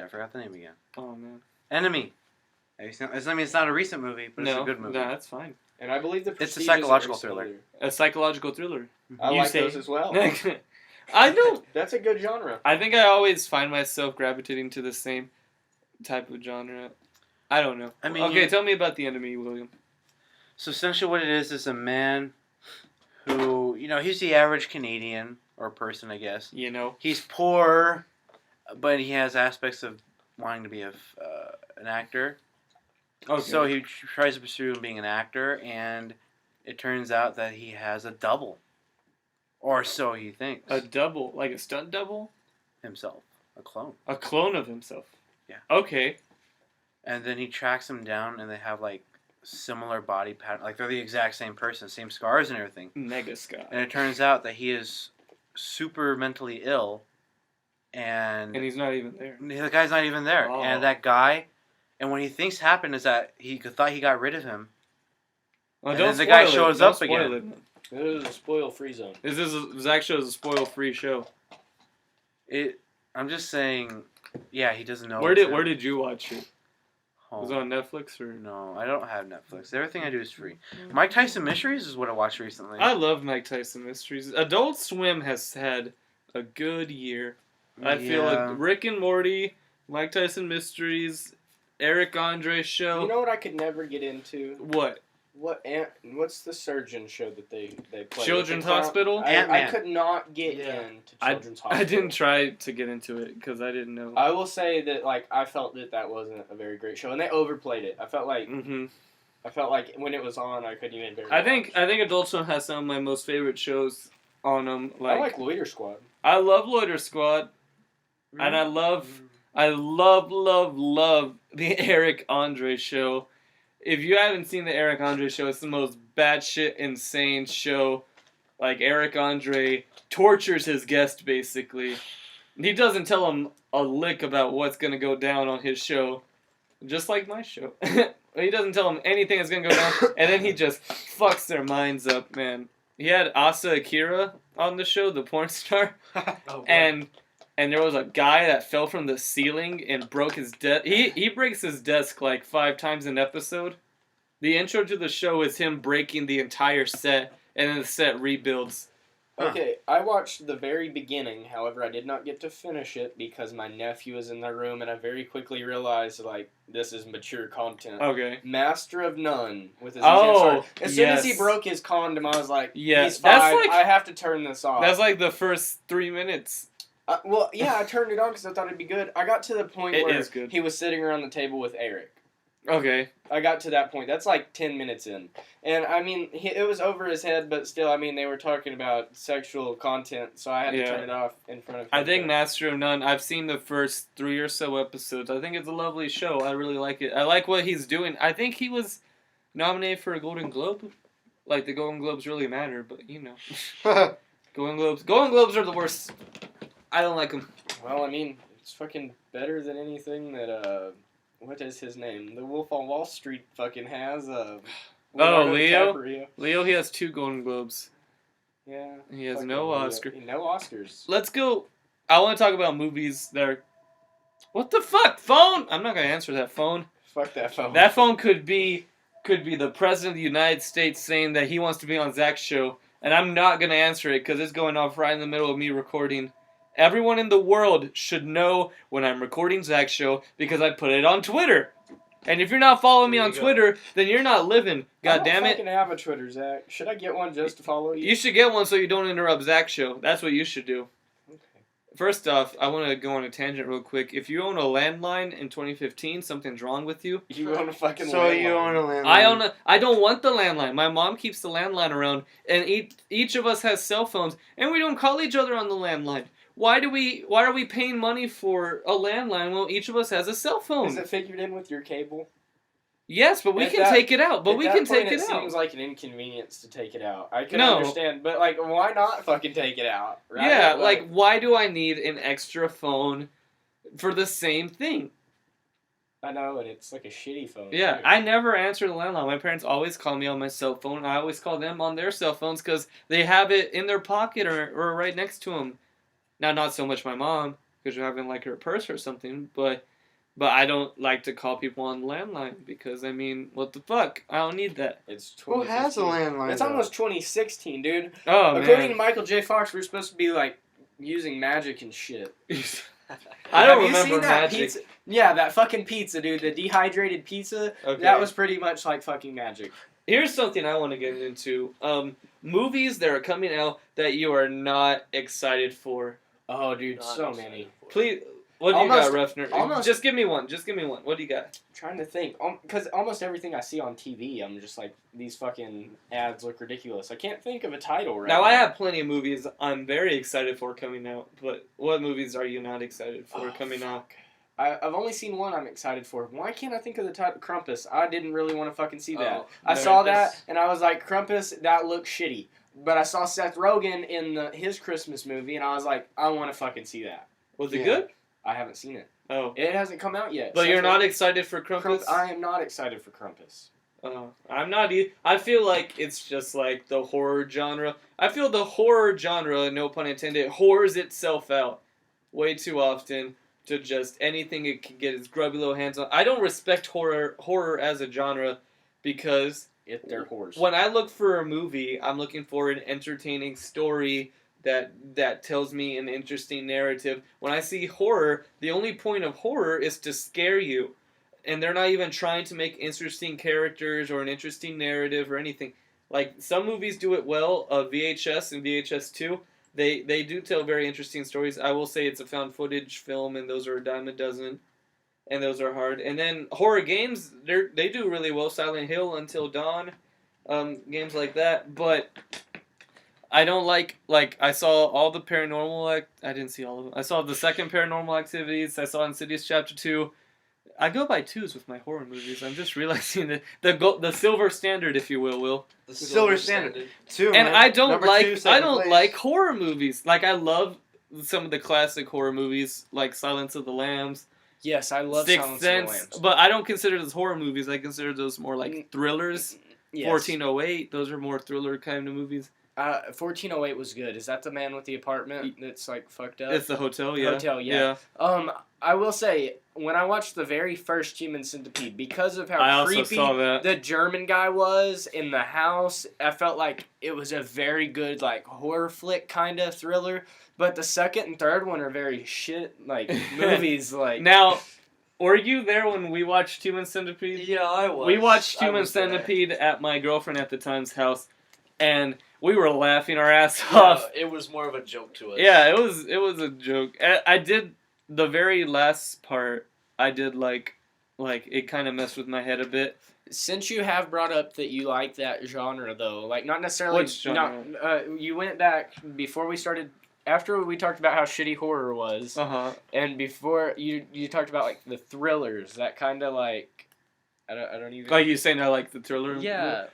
I forgot the name again. Oh man. Enemy. It's not a recent movie, but it's a good movie. No, that's fine. And I believe the Prestige it's a psychological thriller. A psychological thriller. I like those as well. I don't. That's a good genre. I think I always find myself gravitating to the same type of genre. I don't know. I mean, okay, tell me about The Enemy, William. So essentially what it is a man who, he's the average Canadian, or person, I guess. He's poor, but he has aspects of wanting to be an actor. Okay. So he tries to pursue being an actor, and it turns out that he has a double. Or so he thinks. A double? Like a stunt double? Himself. A clone. A clone of himself? Yeah. Okay. And then he tracks him down, and they have, similar body pattern. Like, they're the exact same person, same scars and everything. Mega scar. And it turns out that he is super mentally ill, and he's not even there. The guy's not even there. Oh. And that guy, and what he thinks happened is that he thought he got rid of him. Well, and then the guy shows up again. This is a spoil-free zone. Zach Show is a spoil-free show. I'm just saying, yeah, he doesn't know. Where did you watch it? Home. Was it on Netflix or? No, I don't have Netflix. Everything I do is free. Mike Tyson Mysteries is what I watched recently. I love Mike Tyson Mysteries. Adult Swim has had a good year. I feel like Rick and Morty, Mike Tyson Mysteries, Eric Andre's show. You know what I could never get into? What? What's the surgeon show that they play? Children's Hospital? I could not get into Children's Hospital. I didn't try to get into it because I didn't know. I will say that I felt that wasn't a very great show, and they overplayed it. I felt like when it was on, I couldn't even. I think Adult Swim has some of my most favorite shows on them. I like Loiter Squad. I love Loiter Squad, and I love the Eric Andre show. If you haven't seen the Eric Andre show, it's the most batshit insane show. Like, Eric Andre tortures his guest, basically. He doesn't tell him a lick about what's going to go down on his show. Just like my show. He doesn't tell them anything that's going to go down, and then he just fucks their minds up, man. He had Asa Akira on the show, the porn star. And there was a guy that fell from the ceiling and broke his desk. He breaks his desk 5 times an episode. The intro to the show is him breaking the entire set, and then the set rebuilds. Okay, I watched the very beginning. However, I did not get to finish it because my nephew was in the room, and I very quickly realized this is mature content. Okay. Master of None with his as soon as he broke his condom, I was like, he's 5. I have to turn this off. That's the first 3 minutes. I turned it on because I thought it'd be good. I got to the point where he was sitting around the table with Eric. Okay. I got to that point. That's 10 minutes in. And, I mean, it was over his head, but still, I mean, they were talking about sexual content, so I had to turn it off in front of him. I think Master of None, I've seen the first 3 or so episodes. I think it's a lovely show. I really like it. I like what he's doing. I think he was nominated for a Golden Globe. The Golden Globes really matter, but, Golden Globes are the worst. I don't like them. Well, I mean, it's fucking better than anything that, what is his name? The Wolf on Wall Street fucking has, Oh, Leonardo Leo? DiCaprio. Leo, he has 2 Golden Globes. Yeah. He has fucking no Leo. Oscar. No Oscars. Let's go. I want to talk about movies that are... What the fuck? Phone? I'm not going to answer that phone. Fuck that phone. That phone could be the President of the United States saying that he wants to be on Zach's show, and I'm not going to answer it because it's going off right in the middle of me recording. Everyone in the world should know when I'm recording Zach's show because I put it on Twitter. And if you're not following me on Twitter, then you're not living. God damn it. I don't fucking have a Twitter, Zach. Should I get one just to follow you? You should get one so you don't interrupt Zach's show. That's what you should do. Okay. First off, I want to go on a tangent real quick. If you own a landline in 2015, something's wrong with you. You own a fucking landline. So you own a landline. I don't want the landline. My mom keeps the landline around, and each of us has cell phones, and we don't call each other on the landline. Why are we paying money for a landline when each of us has a cell phone? Is it figured in with your cable? Yes, but we can take it out. It seems like an inconvenience to take it out. I can understand, but like, why not fucking take it out? Right? Yeah, like why do I need an extra phone for the same thing? I know, and it's like a shitty phone. Yeah, too. I never answer the landline. My parents always call me on my cell phone. I always call them on their cell phones because they have it in their pocket or right next to them. Now, not so much my mom, because you're having like her purse or something, but I don't like to call people on the landline because, I mean, what the fuck? I don't need that. It's Who has a landline? It's almost 2016, dude. Oh, According to Michael J. Fox, we're supposed to be like using magic and shit. I don't Have you remember seen that magic. pizza? Yeah, that fucking pizza, dude. The dehydrated pizza. Okay. That was pretty much like fucking magic. Here's something I want to get into. Movies that are coming out that you are not excited for. Oh, dude, so many. Please, what do you got, Ruffner? Just give me one. What do you got? I'm trying to think. Because almost everything I see on TV, I'm just like, these fucking ads look ridiculous. I can't think of a title right now. Now, I have plenty of movies I'm very excited for coming out, but what movies are you not excited for coming out? I've only seen one I'm excited for. Why can't I think of the title? Krampus. I didn't really want to fucking see that. I saw that, and I was like, Krampus, that looks shitty. But I saw Seth Rogen in his Christmas movie, and I was like, I want to fucking see that. Was it good? I haven't seen it. Oh. It hasn't come out yet. But you're not excited for Krampus? I am not excited for Krampus. I'm not either. I feel like it's just like the horror genre. I feel the horror genre, no pun intended, whores itself out way too often to just anything it can get its grubby little hands on. I don't respect horror as a genre because... They're whores. When I look for a movie, I'm looking for an entertaining story that tells me an interesting narrative. When I see horror, the only point of horror is to scare you. And they're not even trying to make interesting characters or an interesting narrative or anything. Like, some movies do it well. VHS and VHS 2, they do tell very interesting stories. I will say it's a found footage film, and those are a dime a dozen. And those are hard. And then horror games, they do really well. Silent Hill, Until Dawn, games like that. But I don't like I saw all the paranormal... I didn't see all of them. I saw the second Paranormal Activities. I saw Insidious Chapter 2. I go by twos with my horror movies. I'm just realizing that the silver standard, if you will. The silver standard. Two, and man. I don't Place. like horror movies. Like, I love some of the classic horror movies, like Silence of the Lambs. Yes, I love Sixth Silence Sense, of the Lambs. but I don't consider those horror movies. I consider those more like thrillers. Yes. 1408, those are more thriller kind of movies. 1408 was good. Is that the man with the apartment that's like fucked up? It's the hotel, yeah. Hotel, yeah. I will say, when I watched the very first Human Centipede, because of how creepy the German guy was in the house, I felt like it was a very good like horror flick kind of thriller. But the second and third one are very shit like movies. Like now, were you there when we watched Human Centipede? Yeah, I was. We watched Human Centipede at my girlfriend at the time's house, and we were laughing our ass off. It was more of a joke to us. Yeah, it was a joke. I did the very last part. I did like it kind of messed with my head a bit. Since you have brought up that you like that genre, though, like not necessarily. Which genre? You went back before we started. After we talked about how shitty horror was, and before you talked about like the thrillers, that kind of like, I don't even. Like you saying I like the thriller. Yeah,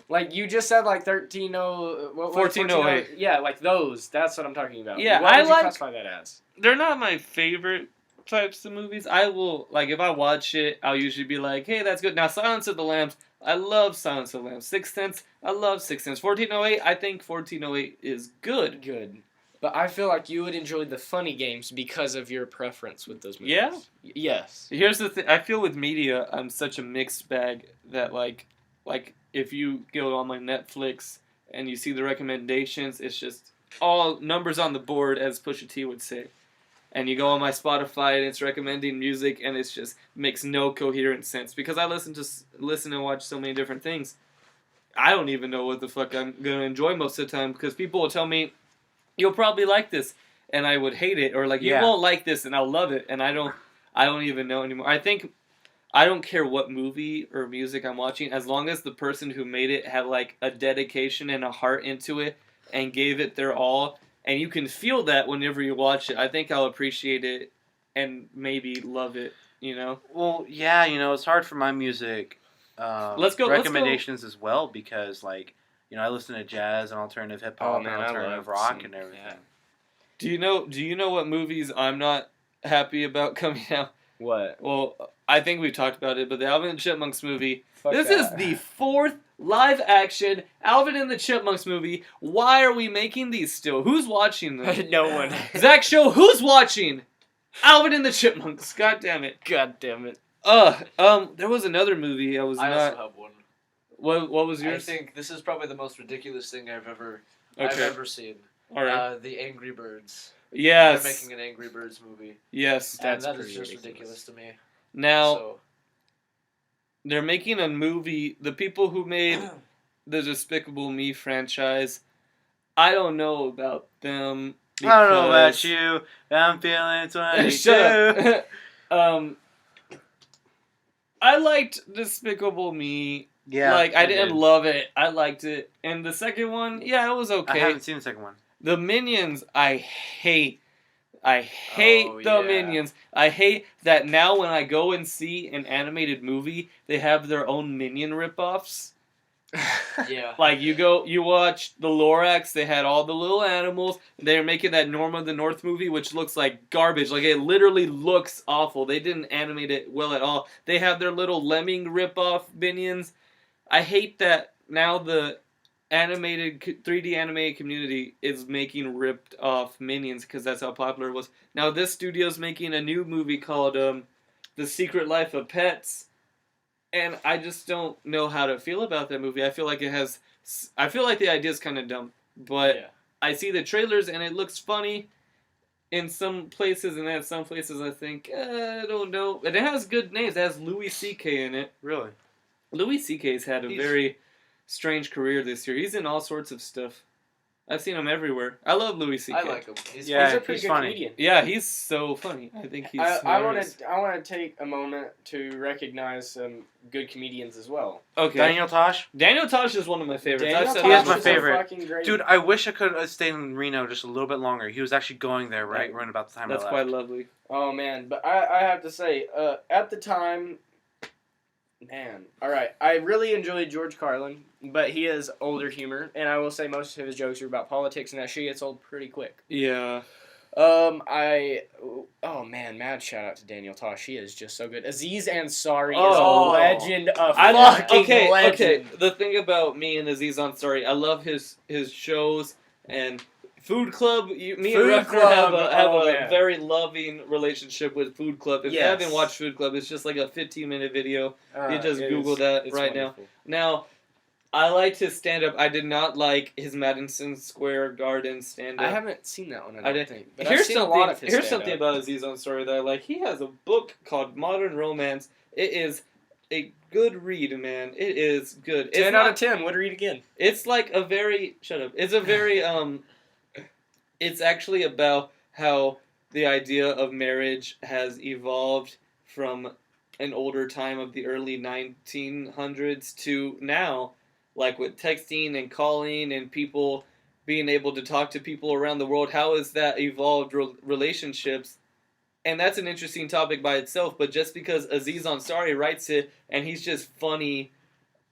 like you just said like 1408. Yeah, like those. That's what I'm talking about. Yeah, what would you classify that as? They're not my favorite types of movies. I will, like, if I watch it, I'll usually be like, hey, that's good. Now, Silence of the Lambs, I love Silence of the Lambs. Sixth Sense, I love Sixth Sense. 1408, I think 1408 is good. Good. But I feel like you would enjoy the funny games because of your preference with those movies. Yeah? Yes. Here's the thing. I feel with media, I'm such a mixed bag that, like if you go on my Netflix and you see the recommendations, it's just all numbers on the board, as Pusha T would say. And you go on my Spotify and it's recommending music, and it's just makes no coherent sense because I listen and watch so many different things. I don't even know what the fuck I'm gonna enjoy most of the time because people will tell me, "You'll probably like this," and I would hate it, or like, "You won't like this," and I'll love it, and I don't even know anymore. I think I don't care what movie or music I'm watching, as long as the person who made it had like a dedication and a heart into it and gave it their all. And you can feel that whenever you watch it. I think I'll appreciate it and maybe love it, you know? Well, yeah, it's hard for my music recommendations as well because, like, I listen to jazz and alternative hip-hop and alternative rock and everything. Yeah. Do you know what movies I'm not happy about coming out? What? Well, I think we talked about it, but the Alvin and the Chipmunks movie. This that. is the 4th live-action Alvin and the Chipmunks movie. Why are we making these still? Who's watching them? No one. Zach Show, who's watching Alvin and the Chipmunks? God damn it. God damn it. There was another movie I also have one. What was yours? I think this is probably the most ridiculous thing I've ever seen. All right. The Angry Birds. Yes. They're making an Angry Birds movie. Yes. And that is just ridiculous to me. Now, they're making a movie. The people who made the Despicable Me franchise, I don't know about them. I don't know about you. I'm feeling 22. Shut up. I liked Despicable Me. Yeah. Like, I didn't love it. I liked it. And the second one, yeah, it was okay. I haven't seen the second one. The Minions, I hate the Minions. I hate that now when I go and see an animated movie, they have their own Minion ripoffs. Yeah. Like, you watch the Lorax, they had all the little animals. They're making that Norma the North movie, which looks like garbage. Like, it literally looks awful. They didn't animate it well at all. They have their little lemming ripoff Minions. I hate that now the 3D animated community is making ripped off Minions because that's how popular it was. Now this studio's making a new movie called The Secret Life of Pets, and I just don't know how to feel about that movie. I feel like the idea's kind of dumb, but I see the trailers and it looks funny in some places, and then some places I think, I don't know. And it has good names. It has Louis C.K. in it. Really? Louis C.K.'s had a very strange career this year. He's in all sorts of stuff. I've seen him everywhere. I love Louis C.K. I like him. He's a pretty good funny. comedian. Yeah, he's so funny. I think he's I want to take a moment to recognize some good comedians as well. Okay. Daniel Tosh? Daniel Tosh is one of my favorites. He is my favorite. Dude, I wish I could have stayed in Reno just a little bit longer. He was actually going there right about the time I left. That's quite lovely. Oh, man. But I have to say, at the time... Man, all right. I really enjoyed George Carlin, but he has older humor, and I will say most of his jokes are about politics, and that shit gets old pretty quick. Yeah. Mad shout out to Daniel Tosh. He is just so good. Aziz Ansari is a legend of legend. Okay. The thing about me and Aziz Ansari, I love his shows and Food Club. Me and Refner have a very loving relationship with Food Club. If you haven't watched Food Club, it's just like a 15-minute video. You just Google that right wonderful. Now, I liked his stand-up. I did not like his Madison Square Garden stand-up. I haven't seen that one, I don't think. But here's something about Aziz Ansari that I like. He has a book called Modern Romance. It is a good read, man. It is good. 10 out of 10. Would read again. It's like a very... Shut up. It's a very... It's actually about how the idea of marriage has evolved from an older time of the early 1900s to now, like with texting and calling and people being able to talk to people around the world. How has that evolved relationships? And that's an interesting topic by itself, but just because Aziz Ansari writes it and he's just funny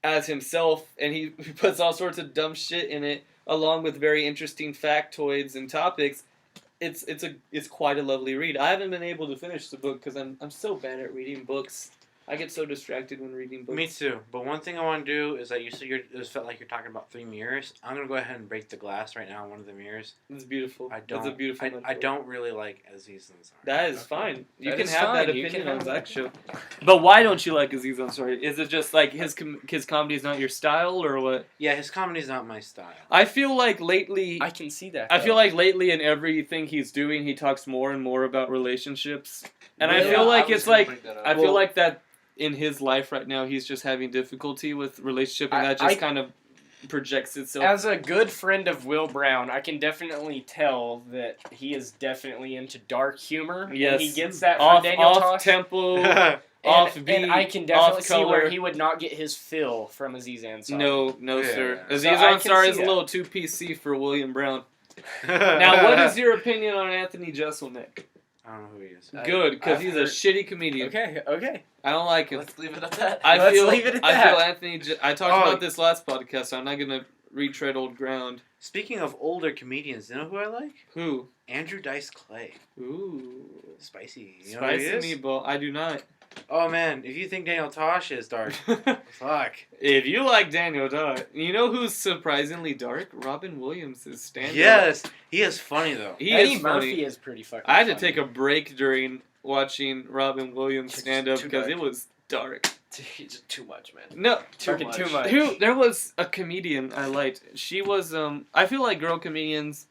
as himself and he puts all sorts of dumb shit in it, along with very interesting factoids and topics, it's quite a lovely read. I haven't been able to finish the book because I'm so bad at reading books. I get so distracted when reading books. Me too. But one thing I want to do is that you said it felt like you're talking about 3 mirrors. I'm gonna go ahead and break the glass right now on one of the mirrors. It's beautiful. That's a beautiful. I don't really like Aziz Ansari. That is fine. You That can is have fine. that You opinion can on have Zach's show. But why don't you like Aziz Ansari? Is it just like his comedy is not your style, or what? Yeah, his comedy's not my style. I feel like lately. I can see that. I feel like lately in everything he's doing, he talks more and more about relationships, and I Yeah, feel like I was it's gonna like bring that up. I feel like that in his life right now, he's just having difficulty with relationship, and that just kind of projects itself. As a good friend of Will Brown, I can definitely tell that he is definitely into dark humor. Yes. And he gets that from Daniel off Tosh. tempo, And, off beat, and I can definitely off see color. where he would not get his fill from Aziz Ansari. No, Yeah. sir. So Aziz I can Ansari see is a that. little too PC for William Brown. Now, what is your opinion on Anthony Jeselnik? I don't know who he is. Good, because I've he's heard- a shitty comedian. Okay. I don't like him. Let's leave it at that. Let's leave it at I that. feel Anthony. I talked about this last podcast, so I'm not gonna retread old ground. Speaking of older comedians, you know who I like? Who? Andrew Dice Clay. Ooh, Spicy. You know who he spicy is? meatball. I do not. Oh man, if you think Daniel Tosh is dark, fuck. If you like Daniel Tosh, you know who's surprisingly dark? Robin Williams is stand-up. Yes, he is funny though. He Eddie is Murphy funny. is pretty fucking I had to funny. take a break during watching Robin Williams It's stand up too because dark. it was dark. It's too much, man. No, Fucking too much. there was a comedian I liked. She was I feel like girl comedians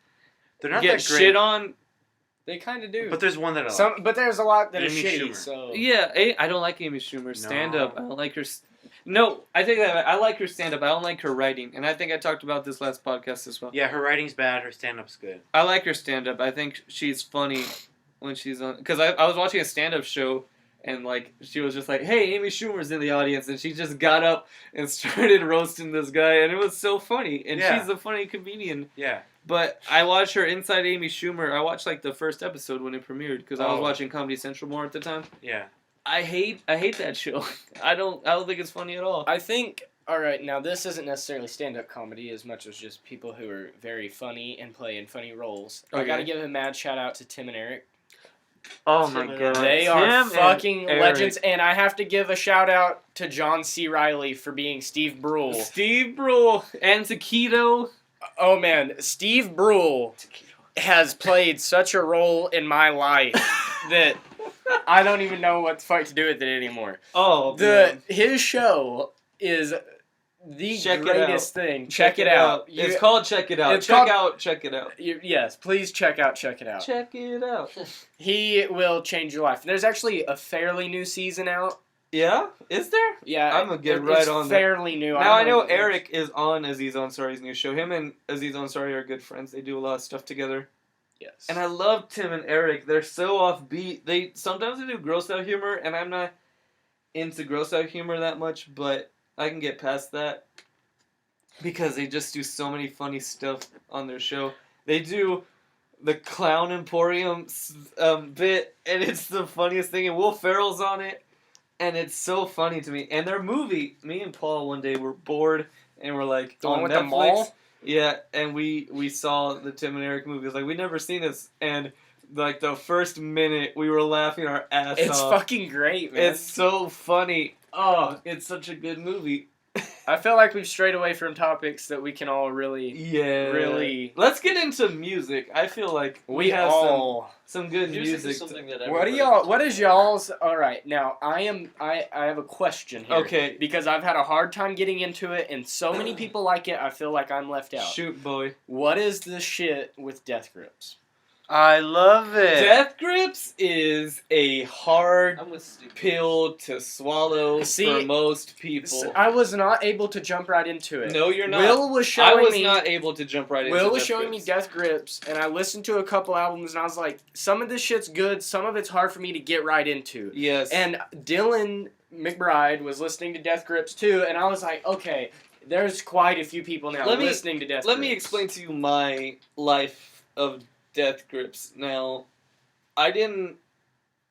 They're not get that great. shit on. They kind of do. But there's one that I like. But there's a lot that is Amy shitty. Schumer. So Yeah, I don't like Amy Schumer stand up. I No. don't like her. No, I think that I like her stand up. I don't like her writing, and I think I talked about this last podcast as well. Yeah, her writing's bad. Her stand-up's good. I like her stand up. I think she's funny when she's on. Because I was watching a stand up show. And, like, she was just like, hey, Amy Schumer's in the audience. And she just got up and started roasting this guy. And it was so funny. And Yeah. she's a funny comedian. Yeah. But I watched her Inside Amy Schumer. I watched, like, the first episode when it premiered. Because I was Oh. watching Comedy Central more at the time. Yeah. I hate that show. I don't think it's funny at all. I think. All right, now this isn't necessarily stand-up comedy as much as just people who are very funny and play in funny roles. I Okay. got to give a mad shout out to Tim and Eric. Oh, my my God. God. They are fucking legends, and I have to give a shout out to John C. Reilly for being Steve Brule. Steve Brule and Taquito. Oh man, Steve Brule has played such a role in my life that I don't even know what the fuck to do with it anymore. Oh, man. His show is the Check it greatest thing. Check it out. It's called Check It Out. It's Check called- out. Yes, please check it out. Check it out. He will change your life. There's actually a fairly new season out. Yeah? Is there? Yeah, I'm gonna get it's right on that. fairly new. Now I know don't Eric is on Aziz Ansari's new show. Him and Aziz Ansari are good friends. They do a lot of stuff together. Yes. And I love Tim and Eric. They're so offbeat. Sometimes they do gross out humor, and I'm not into gross out humor that much, but I can get past that because they just do so many funny stuff on their show. They do the Clown Emporium bit, and it's the funniest thing. And Will Ferrell's on it, and it's so funny to me. And their movie, me and Paul one day were bored, and we're like, The on one with Netflix. the mall? Yeah, and we saw the Tim and Eric movie. It was like, we'd never seen this, and like the first minute, we were laughing our ass It's off. fucking great, man. It's so funny. Oh, it's such a good movie. I feel like we've strayed away from topics that we can all really. Yeah. Really. Let's get into music. I feel like we have all. some good Music music. is something that What do everybody y'all? can What talk is about. y'all's? All right, now I have a question here. Okay. Because I've had a hard time getting into it, and so many people like it. I feel like I'm left out. Shoot, boy. What is the shit with Death Grips? I love it. Death Grips is a hard I'm with Steve. pill to swallow See, for most people. I was not able to jump right into it. No, you're not. Will was I showing was me. not able to jump right into Will was Death showing Grips. me Death Grips, and I listened to a couple albums, and I was like, some of this shit's good, some of it's hard for me to get right into. Yes. And Dylan McBride was listening to Death Grips too, and I was like, okay, there's quite a few people now listening to Death Grips. Let me explain to you my life of Death Grips. Now,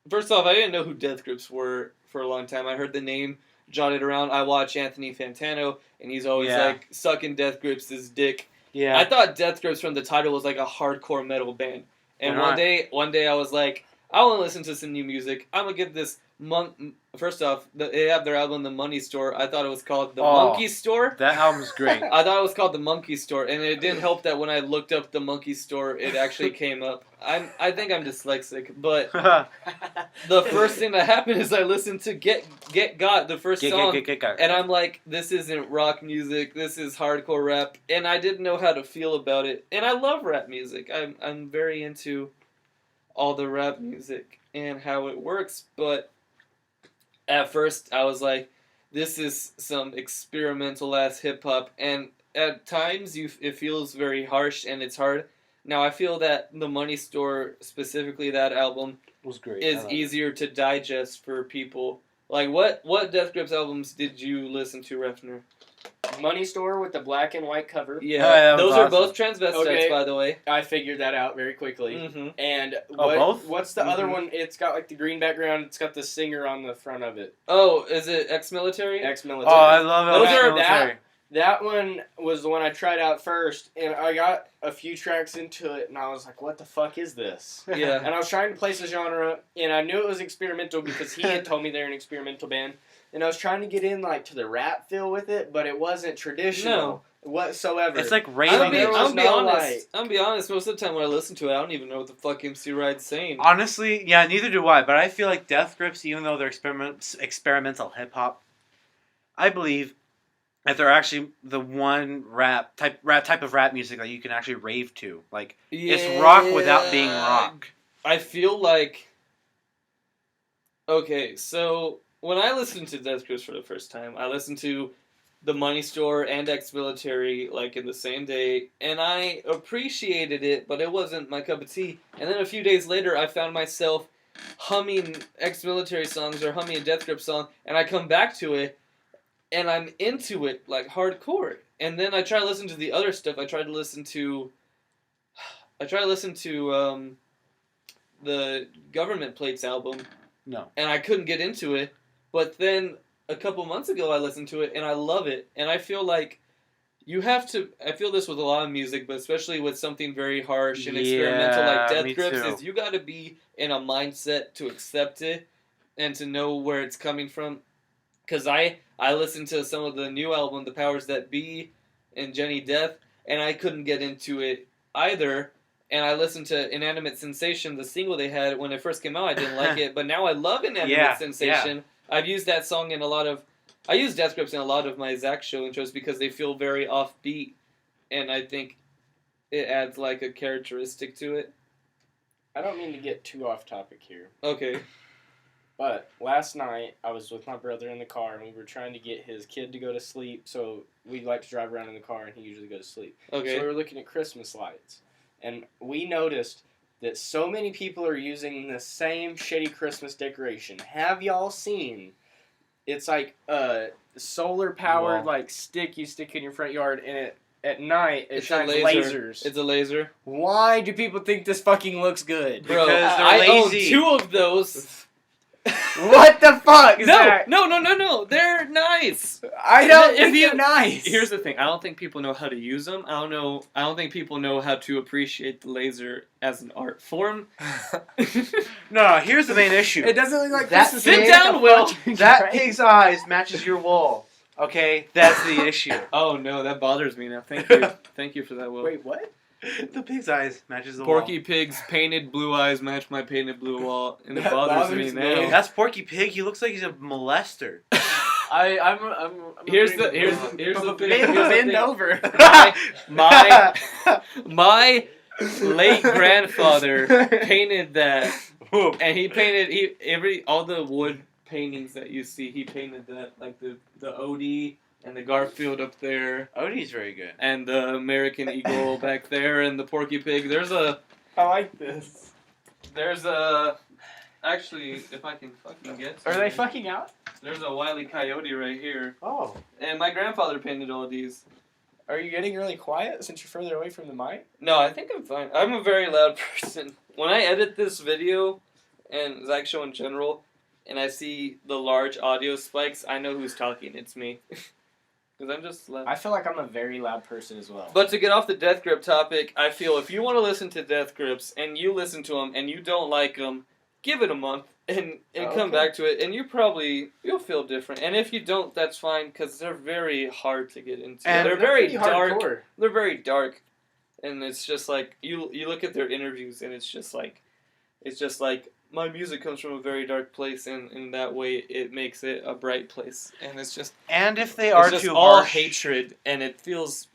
first off, I didn't know who Death Grips were for a long time. I heard the name jotted around. I watch Anthony Fantano, and he's always like sucking Death Grips' dick. Yeah. I thought Death Grips from the title was like a hardcore metal band. And They're one day I was like, I want to listen to some new music. I'm going to give this First off, they have their album The Money Store. I thought it was called The Monkey Store. That album's great. I thought it was called The Monkey Store, and it didn't help that when I looked up The Monkey Store, it actually came up. I think I'm dyslexic, but the first thing that happened is I listened to Get Got, the first song, and I'm like, this isn't rock music, this is hardcore rap, and I didn't know how to feel about it. And I love rap music. I'm very into all the rap music and how it works, but at first I was like, this is some experimental ass hip hop, and at times it feels very harsh and it's hard. Now I feel that The Money Store, specifically that album, was great. Is easier to digest for people. Like what Death Grips albums did you listen to, Refner? Money Store with the black and white cover. Yeah, those are both transvestites, by the way. I figured that out very quickly. Mm-hmm. And both? What's the other one? It's got like the green background. It's got the singer on the front of it. Oh, is it Ex-Military? Ex-Military. Oh, I love it. Those are that one was the one I tried out first, and I got a few tracks into it, and I was like, what the fuck is this? Yeah. And I was trying to place a genre, and I knew it was experimental because he had told me they're an experimental band. And I was trying to get in like to the rap feel with it, but it wasn't traditional whatsoever. It's like I'm raining. be honest, most of the time when I listen to it, I don't even know what the fuck MC Ride's saying. Honestly, yeah, neither do I. But I feel like Death Grips, even though they're experimental hip hop, I believe that they're actually the one type of rap music that you can actually rave to. Like it's rock without being rock. I feel like okay, so when I listened to Death Grips for the first time, I listened to The Money Store and Ex-Military like in the same day, and I appreciated it, but it wasn't my cup of tea. And then a few days later, I found myself humming Ex-Military songs or humming a Death Grips song, and I come back to it, and I'm into it like hardcore. And then I try to listen to the other stuff. I try to listen to the Government Plates album. No. And I couldn't get into it. But then a couple months ago I listened to it and I love it. And I feel like you have to, I feel this with a lot of music, but especially with something very harsh and experimental like Death Grips, is you got to be in a mindset to accept it and to know where it's coming from. Because I listened to some of the new album, The Powers That Be and Jenny Death, and I couldn't get into it either. And I listened to Inanimate Sensation, the single they had when it first came out. I didn't like it, but now I love Inanimate Sensation. Yeah. I've used that song in I use Death Grips in a lot of my Zach Show intros because they feel very offbeat, and I think it adds like a characteristic to it. I don't mean to get too off topic here. Okay. But last night, I was with my brother in the car, and we were trying to get his kid to go to sleep, so we like to drive around in the car, and he usually goes to sleep. Okay. So we were looking at Christmas lights, and we noticed that so many people are using the same shitty Christmas decoration. Have y'all seen? It's like a solar-powered like stick you stick in your front yard, and at night it shines lasers. It's a laser. Why do people think this fucking looks good? Bro, because they're I lazy. own 2 of those. What the fuck? No. They're nice. I don't think they're nice. Here's the thing. I don't think people know how to use them. I don't think people know how to appreciate the laser as an art form. No, here's the main issue. It doesn't look like that. Christmas. Sit down, Will. That pig's eyes matches your wall. Okay, that's the issue. Oh no, that bothers me now. Thank you. Thank you for that, Will. Wait, what? The pig's eyes matches the wall. Porky Pig's painted blue eyes match my painted blue wall, and it bothers me now. That's Porky Pig. He looks like he's a molester. I'm Here's the thing. Bend over. My late grandfather painted that, and he painted all the wood paintings that you see. He painted that, like the Odie and the Garfield up there. Odie's very good. And the American Eagle back there, and the Porky Pig. I like this. Actually, if I can fucking get Are they fucking out? There's a Wile E. Coyote right here. Oh. And my grandfather painted all these. Are you getting really quiet since you're further away from the mic? No, I think I'm fine. I'm a very loud person. When I edit this video, and Zach Show in general, and I see the large audio spikes, I know who's talking. It's me. Because I'm just loud. I feel like I'm a very loud person as well. But to get off the Death Grip topic, I feel if you want to listen to Death Grips, and you listen to them, and you don't like them, give it a month. and come back to it, and you'll feel different. And if you don't, that's fine, because they're very hard to get into. And they're very dark. Hardcore. They're very dark, and it's just like you look at their interviews, and it's just like my music comes from a very dark place, and in that way it makes it a bright place, and it's just if they are just too all harsh, hatred, and it feels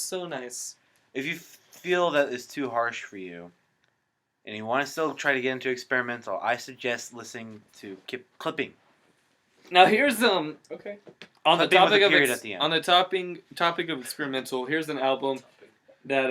so nice. if you feel that it's too harsh for you, and you want to still try to get into experimental, I suggest listening to Clipping. Now here's Okay. on the Clipping with topic a of period at the end. on the topic of experimental. Here's an album that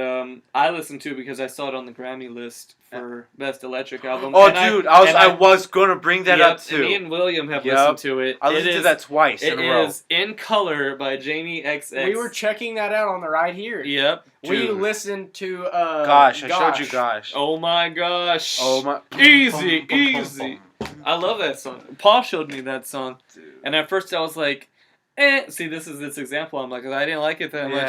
I listened to because I saw it on the Grammy list for best electric album. Oh, And dude, I was gonna bring that up too. Me and William have Yep. listened to it. I listened to that twice in a row. It is In Color by Jamie XX. We were checking that out on the ride here. Yep. We Dude. listened to Gosh, I showed you Gosh. Oh my gosh. Oh my. Easy. I love that song. Paul showed me that song, Dude. and at first I was like, See, this is this example. I'm like, I didn't like it that much,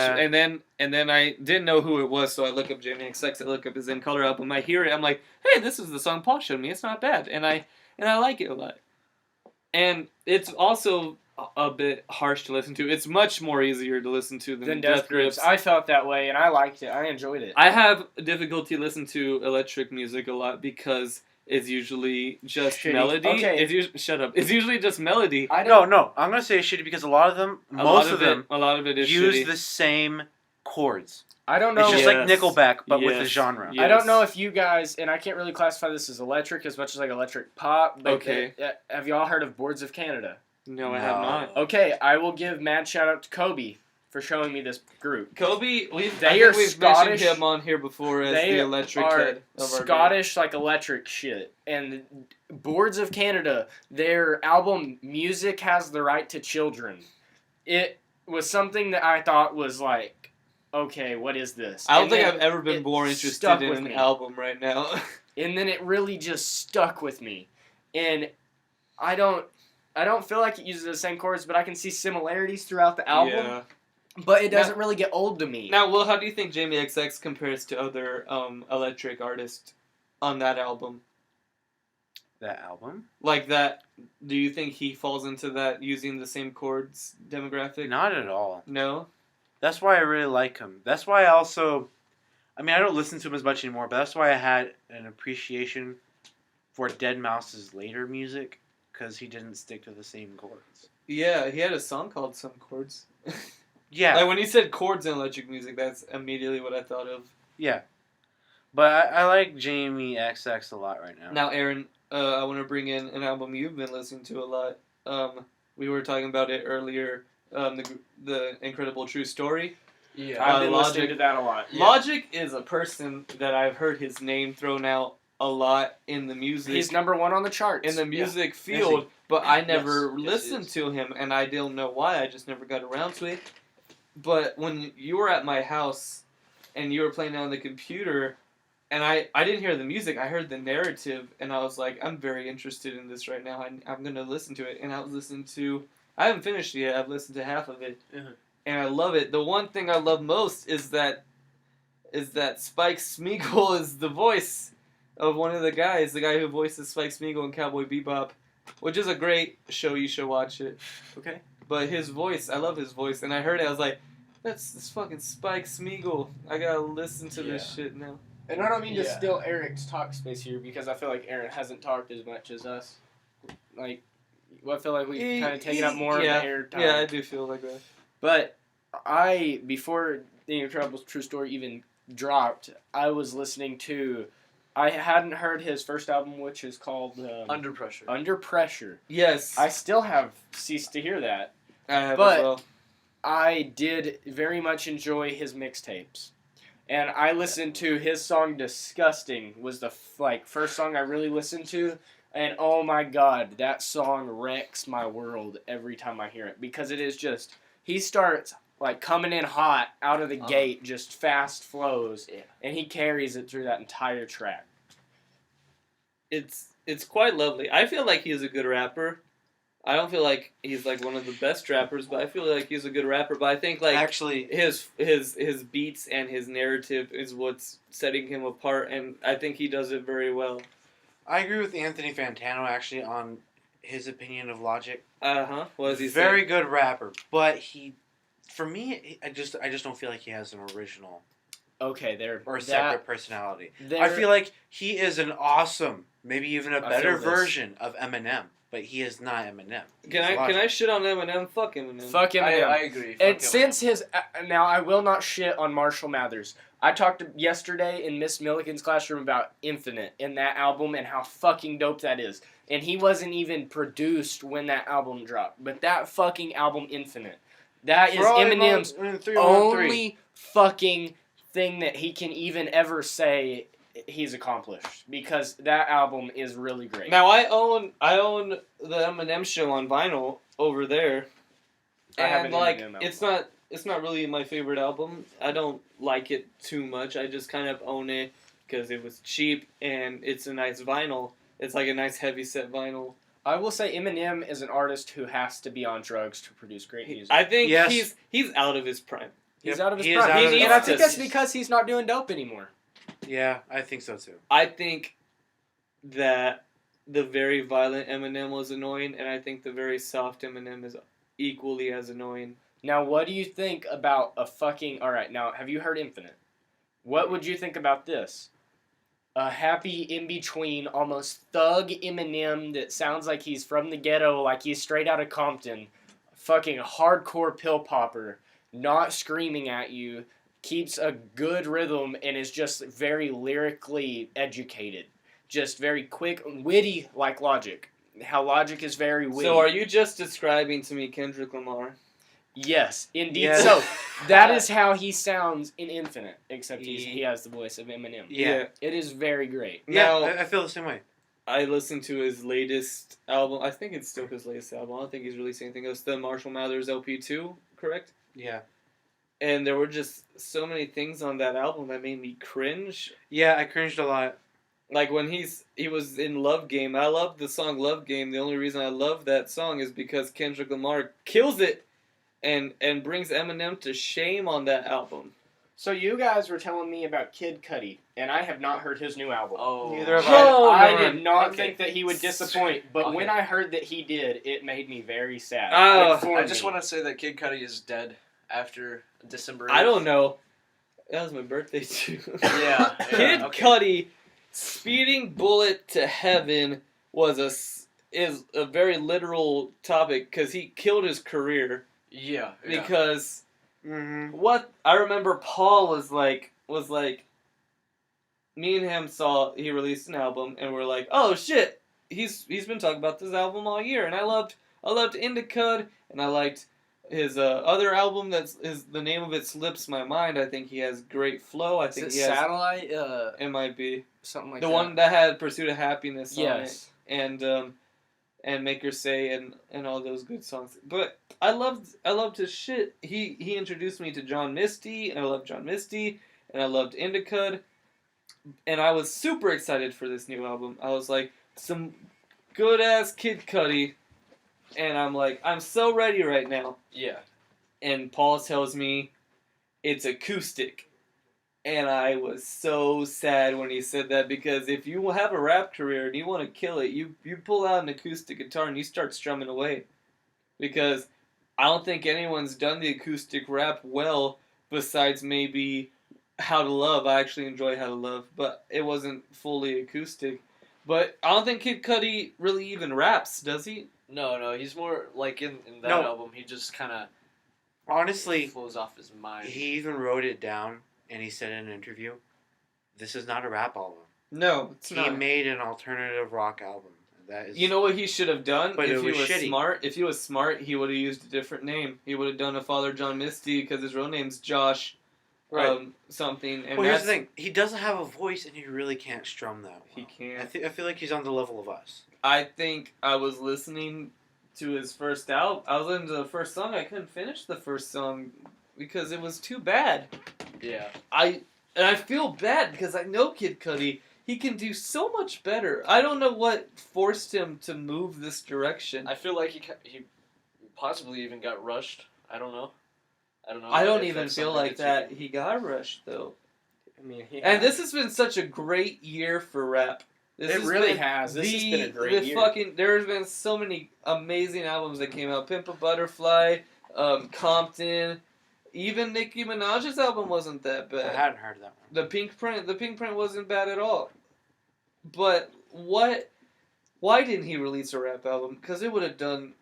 and then I didn't know who it was, so I look up Jamie XX. I look up his In Color album. I hear it. I'm like, hey, this is the song Paul showed me. It's not bad, and I like it a lot. And it's also a bit harsh to listen to. It's much more easier to listen to than Death Grips. I felt that way, and I liked it. I enjoyed it. I have difficulty listening to electric music a lot because it's usually just Shitty. melody. Okay. Shut up. It's usually just melody. No. I'm gonna say shitty because a lot of them, A lot of it is use shitty. the same chords. I don't know. It's just like Yes. Nickelback, but with a Yes. genre. Yes. I don't know if you guys, and I can't really classify this as electric as much as like electric pop. But Okay. Have y'all heard of Boards of Canada? No, I have No. not. Okay, I will give mad shout out to Kobe for showing me this group. Kobe, we've are mentioned Scottish. him on here before as They the electric are head of our Scottish, like electric shit. And Boards of Canada, their album Music Has the Right to Children. It was something that I thought was like, okay, what is this? I don't And think then I've ever been it more stuck interested in with an me. album right now. And then it really just stuck with me. And I don't feel like it uses the same chords, but I can see similarities throughout the album. Yeah. But it doesn't really get old to me. Now, Will, how do you think Jamie XX compares to other electric artists on that album? That album? Like that, do you think he falls into that using the same chords demographic? Not at all. No? That's why I really like him. That's why I also, I don't listen to him as much anymore, but that's why I had an appreciation for Dead Mouse's later music, because he didn't stick to the same chords. Yeah, he had a song called Some Chords. Yeah. Like when he said chords in electric music, that's immediately what I thought of. Yeah. But I like Jamie XX a lot right now. Now, Aaron, I want to bring in an album you've been listening to a lot. We were talking about it earlier, the Incredible True Story. Yeah. I've been Logic. listening to that a lot. Yeah. Logic is a person that I've heard his name thrown out a lot in the music. He's number one on the charts. in the music Is field, but I never Yes, listened he is. to him, and I don't know why. I just never got around to it. But when you were at my house and you were playing on the computer, and I didn't hear the music, I heard the narrative, and I was like, I'm very interested in this right now. I'm going to listen to it. And I was listening to, I haven't finished it yet, I've listened to half of it, and I love it. The one thing I love most is that Spike Spiegel is the voice of one of the guys, the guy who voices Spike Spiegel in Cowboy Bebop, which is a great show. You should watch it. Okay. But his voice, I love his voice, and I heard it. I was like, that's fucking Spike Spiegel. I gotta listen to this shit now. And I don't mean to Yeah. steal Eric's talk space here because I feel like Aaron hasn't talked as much as us. Like, I feel like we've kind of taken up more of the air time. Yeah, I do feel like that. But before The Incredible True Story even dropped, I was listening to, I hadn't heard his first album, which is called Under Pressure. Under Pressure. Yes, I still have ceased to hear that. I have but- as well. I did very much enjoy his mixtapes. And I listened to his song Disgusting was the first song I really listened to, and oh my god, that song wrecks my world every time I hear it, because it is just, he starts like coming in hot out of the gate, just fast flows, and he carries it through that entire track. It's quite lovely. I feel like he's a good rapper. I don't feel like he's like one of the best rappers, but I feel like he's a good rapper. But I think like Actually, his beats and his narrative is what's setting him apart, and I think he does it very well. I agree with Anthony Fantano actually on his opinion of Logic. What does he say? Very good rapper, but for me, I just don't feel like he has an original. Okay, or separate personality. I feel like he is an awesome, maybe even a better version of Eminem, but he is not Eminem. Can I shit on Eminem? Fuck Eminem. Fuck Eminem. I agree. And since his now, I will not shit on Marshall Mathers. I talked yesterday in Miss Milliken's classroom about Infinite and that album and how fucking dope that is. And he wasn't even produced when that album dropped, but that fucking album Infinite, that is Eminem's only fucking thing that he can even ever say he's accomplished, because that album is really great. Now I own the Eminem Show on vinyl over there, and like it's not really my favorite album. I don't like it too much. I just kind of own it because it was cheap and it's a nice vinyl. It's like a nice heavy set vinyl. I will say Eminem is an artist who has to be on drugs to produce great music. I think he's out of his prime. He's out of his prime. And I think that's because he's not doing dope anymore. Yeah, I think so too. I think that the very violent Eminem was annoying, and I think the very soft Eminem is equally as annoying. Now, what do you think about a fucking... Alright, now, have you heard Infinite? What would you think about this? A happy, in-between, almost thug Eminem that sounds like he's from the ghetto, like he's straight out of Compton. Fucking hardcore pill popper, not screaming at you, keeps a good rhythm, and is just very lyrically educated. Just very quick, witty like Logic. How Logic is very witty. So are you just describing to me Kendrick Lamar? Yes, indeed so. That is how he sounds in Infinite, except he has the voice of Eminem. Yeah. It is very great. Yeah, I feel the same way. I listened to his latest album. I think it's still his latest album. I don't think he's releasing anything else. The Marshall Mathers LP2, correct? Yeah. And there were just so many things on that album that made me cringe. Yeah, I cringed a lot. Like when he was in Love Game. I love the song Love Game. The only reason I love that song is because Kendrick Lamar kills it and brings Eminem to shame on that album. So you guys were telling me about Kid Cudi, and I have not heard his new album. Oh, neither have I. I did not think that he would disappoint, but when I heard that he did, it made me very sad. I just want to say that Kid Cudi is dead after December 8th. I don't know. That was my birthday too. Yeah. Kid Cudi speeding bullet to heaven is a very literal topic because he killed his career. Yeah. Because what I remember, Paul was like, me and him he released an album and we're like, oh shit, he's been talking about this album all year, and I loved Indicud, and I liked his other album the name of it slips my mind. I think he has great flow. I think he has Satellite. It might be something like the that. one that had Pursuit of Happiness on yes. it, and Make Her Say and all those good songs. But I loved his shit. He introduced me to John Misty, and I loved John Misty, and I loved Indicud, and I was super excited for this new album. I was like, some good ass Kid Cudi, and I'm like, I'm so ready right now. Yeah. And Paul tells me it's acoustic. And I was so sad when he said that, because if you have a rap career and you want to kill it, you pull out an acoustic guitar and you start strumming away. Because I don't think anyone's done the acoustic rap well besides maybe How to Love. I actually enjoy How to Love, but it wasn't fully acoustic. But I don't think Kid Cudi really even raps, does he? No, he's more like in that album, he just kind of honestly flows off his mind. He even wrote it down. And he said in an interview, this is not a rap album. No, it's not. He made an alternative rock album. That is, you know what he should have done? But if it was he was shitty. smart, if he was smart, he would have used a different name. He would have done a Father John Misty, because his real name's Josh something. And well, here's the thing. He doesn't have a voice, and he really can't strum that well. He can't. I feel like he's on the level of us. I think I was listening to his first album. I was listening to the first song. I couldn't finish the first song because it was too bad. Yeah. And I feel bad because I know Kid Cudi. He can do so much better. I don't know what forced him to move this direction. I feel like he possibly even got rushed. I don't know. I don't even feel like that he got rushed, though. I mean, and this has been such a great year for rap. It really has. This has been a great year. There's been so many amazing albums that came out. Pimp a Butterfly, Compton, even Nicki Minaj's album wasn't that bad. I hadn't heard that one. The Pink Print wasn't bad at all. But why didn't he release a rap album? Because it would have done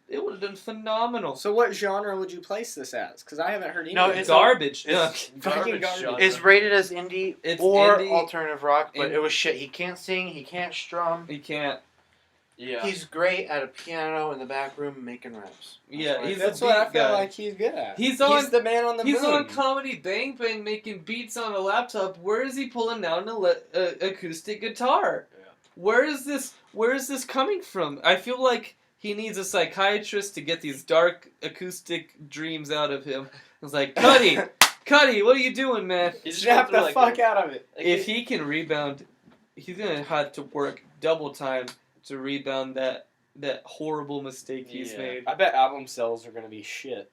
phenomenal. So what genre would you place this as? Because I haven't heard any. No, it's garbage. It's fucking garbage. It's rated as indie indie, alternative rock, but it was shit. He can't sing. He can't strum. He can't. Yeah. He's great at a piano in the back room making raps. That's what I feel like he's good at. He's the man on the moon. He's on Comedy Bang Bang making beats on a laptop. Where is he pulling down an acoustic guitar? Yeah. Where is this coming from? I feel like he needs a psychiatrist to get these dark acoustic dreams out of him. I was like, Cuddy, what are you doing, man? Snap the fuck out of it. If he can rebound, he's gonna have to work double time to rebound that horrible mistake he's made. I bet album sales are gonna be shit.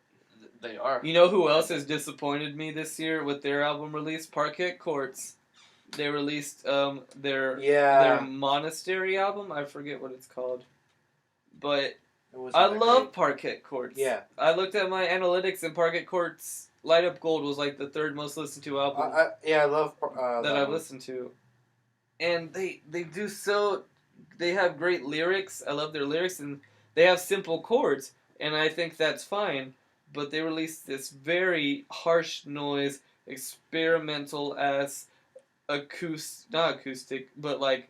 They are. You know who else has disappointed me this year with their album release? Parquet Courts. They released their Monastery album. I forget what it's called, but I love Parquet Courts. Yeah, I looked at my analytics, and Parquet Courts Light Up Gold was like the third most listened to album. I love that I've listened to, and they do so. They have great lyrics. I love their lyrics, and they have simple chords, and I think that's fine. But they released this very harsh noise, experimental ass not acoustic, but like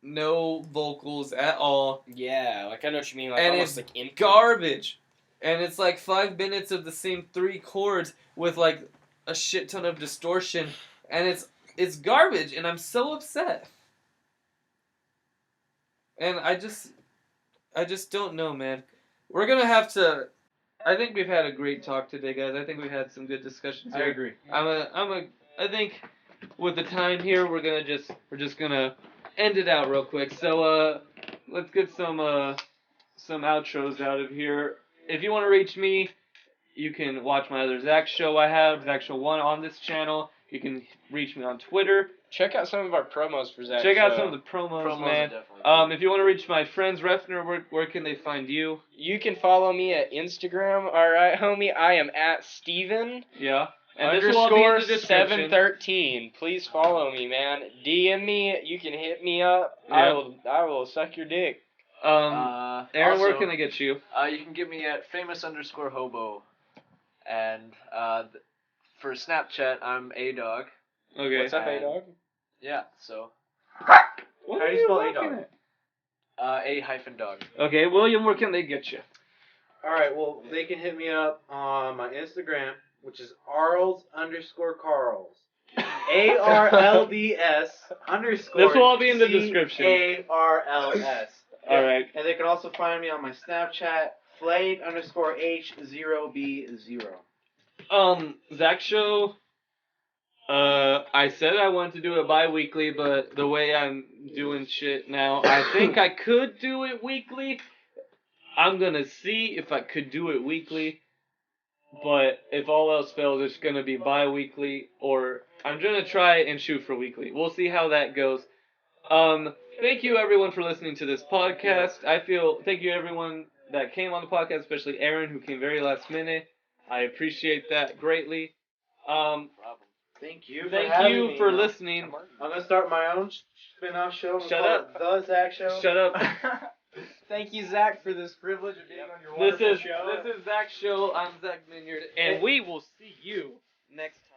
no vocals at all. Yeah, like I know what you mean. Like and almost it's like garbage. And it's like 5 minutes of the same 3 chords with like a shit ton of distortion, and it's garbage, and I'm so upset. And I just don't know, man. We're gonna have to. I think we've had a great talk today, guys. I think we've had some good discussions here. I agree. I think with the time here, we're just gonna end it out real quick. So let's get some outros out of here. If you want to reach me, you can watch my other Zach show I have, Zach Show 1 on this channel. You can reach me on Twitter. Check out some of our promos for Zach. Check out some of the promos, man. If you want to reach my friends, Refner, where can they find you? You can follow me at Instagram. All right, homie. I am at Steven. Yeah. And _713. Please follow me, man. DM me. You can hit me up. Yeah. I will suck your dick. Aaron, also, where can I get you? You can get me at famous_hobo. And for Snapchat, I'm A-Dog. Okay. What's up, A-Dog? Yeah, so. What How do you spell A-Dog? A-dog. Okay, William, where can they get you? Alright, well, they can hit me up on my Instagram, which is Arls_Carls. ARLDS_. This will all be in the description. ARLS. Alright. And they can also find me on my Snapchat, Flayed_H0B0. Zach Show. I said I wanted to do it bi-weekly, but the way I'm doing shit now, I think I could do it weekly. I'm gonna see if I could do it weekly, but if all else fails, it's gonna be bi-weekly, or I'm gonna try and shoot for weekly. We'll see how that goes. Thank you everyone for listening to this podcast. Thank you everyone that came on the podcast, especially Aaron, who came very last minute. I appreciate that greatly. Thank you for listening. I'm going to start my own spin-off show. Shut up. The Zach Show. Shut up. Thank you, Zach, for this privilege of being on your wonderful show. This is Zach's show. I'm Zach Minyard, and we will see you next time.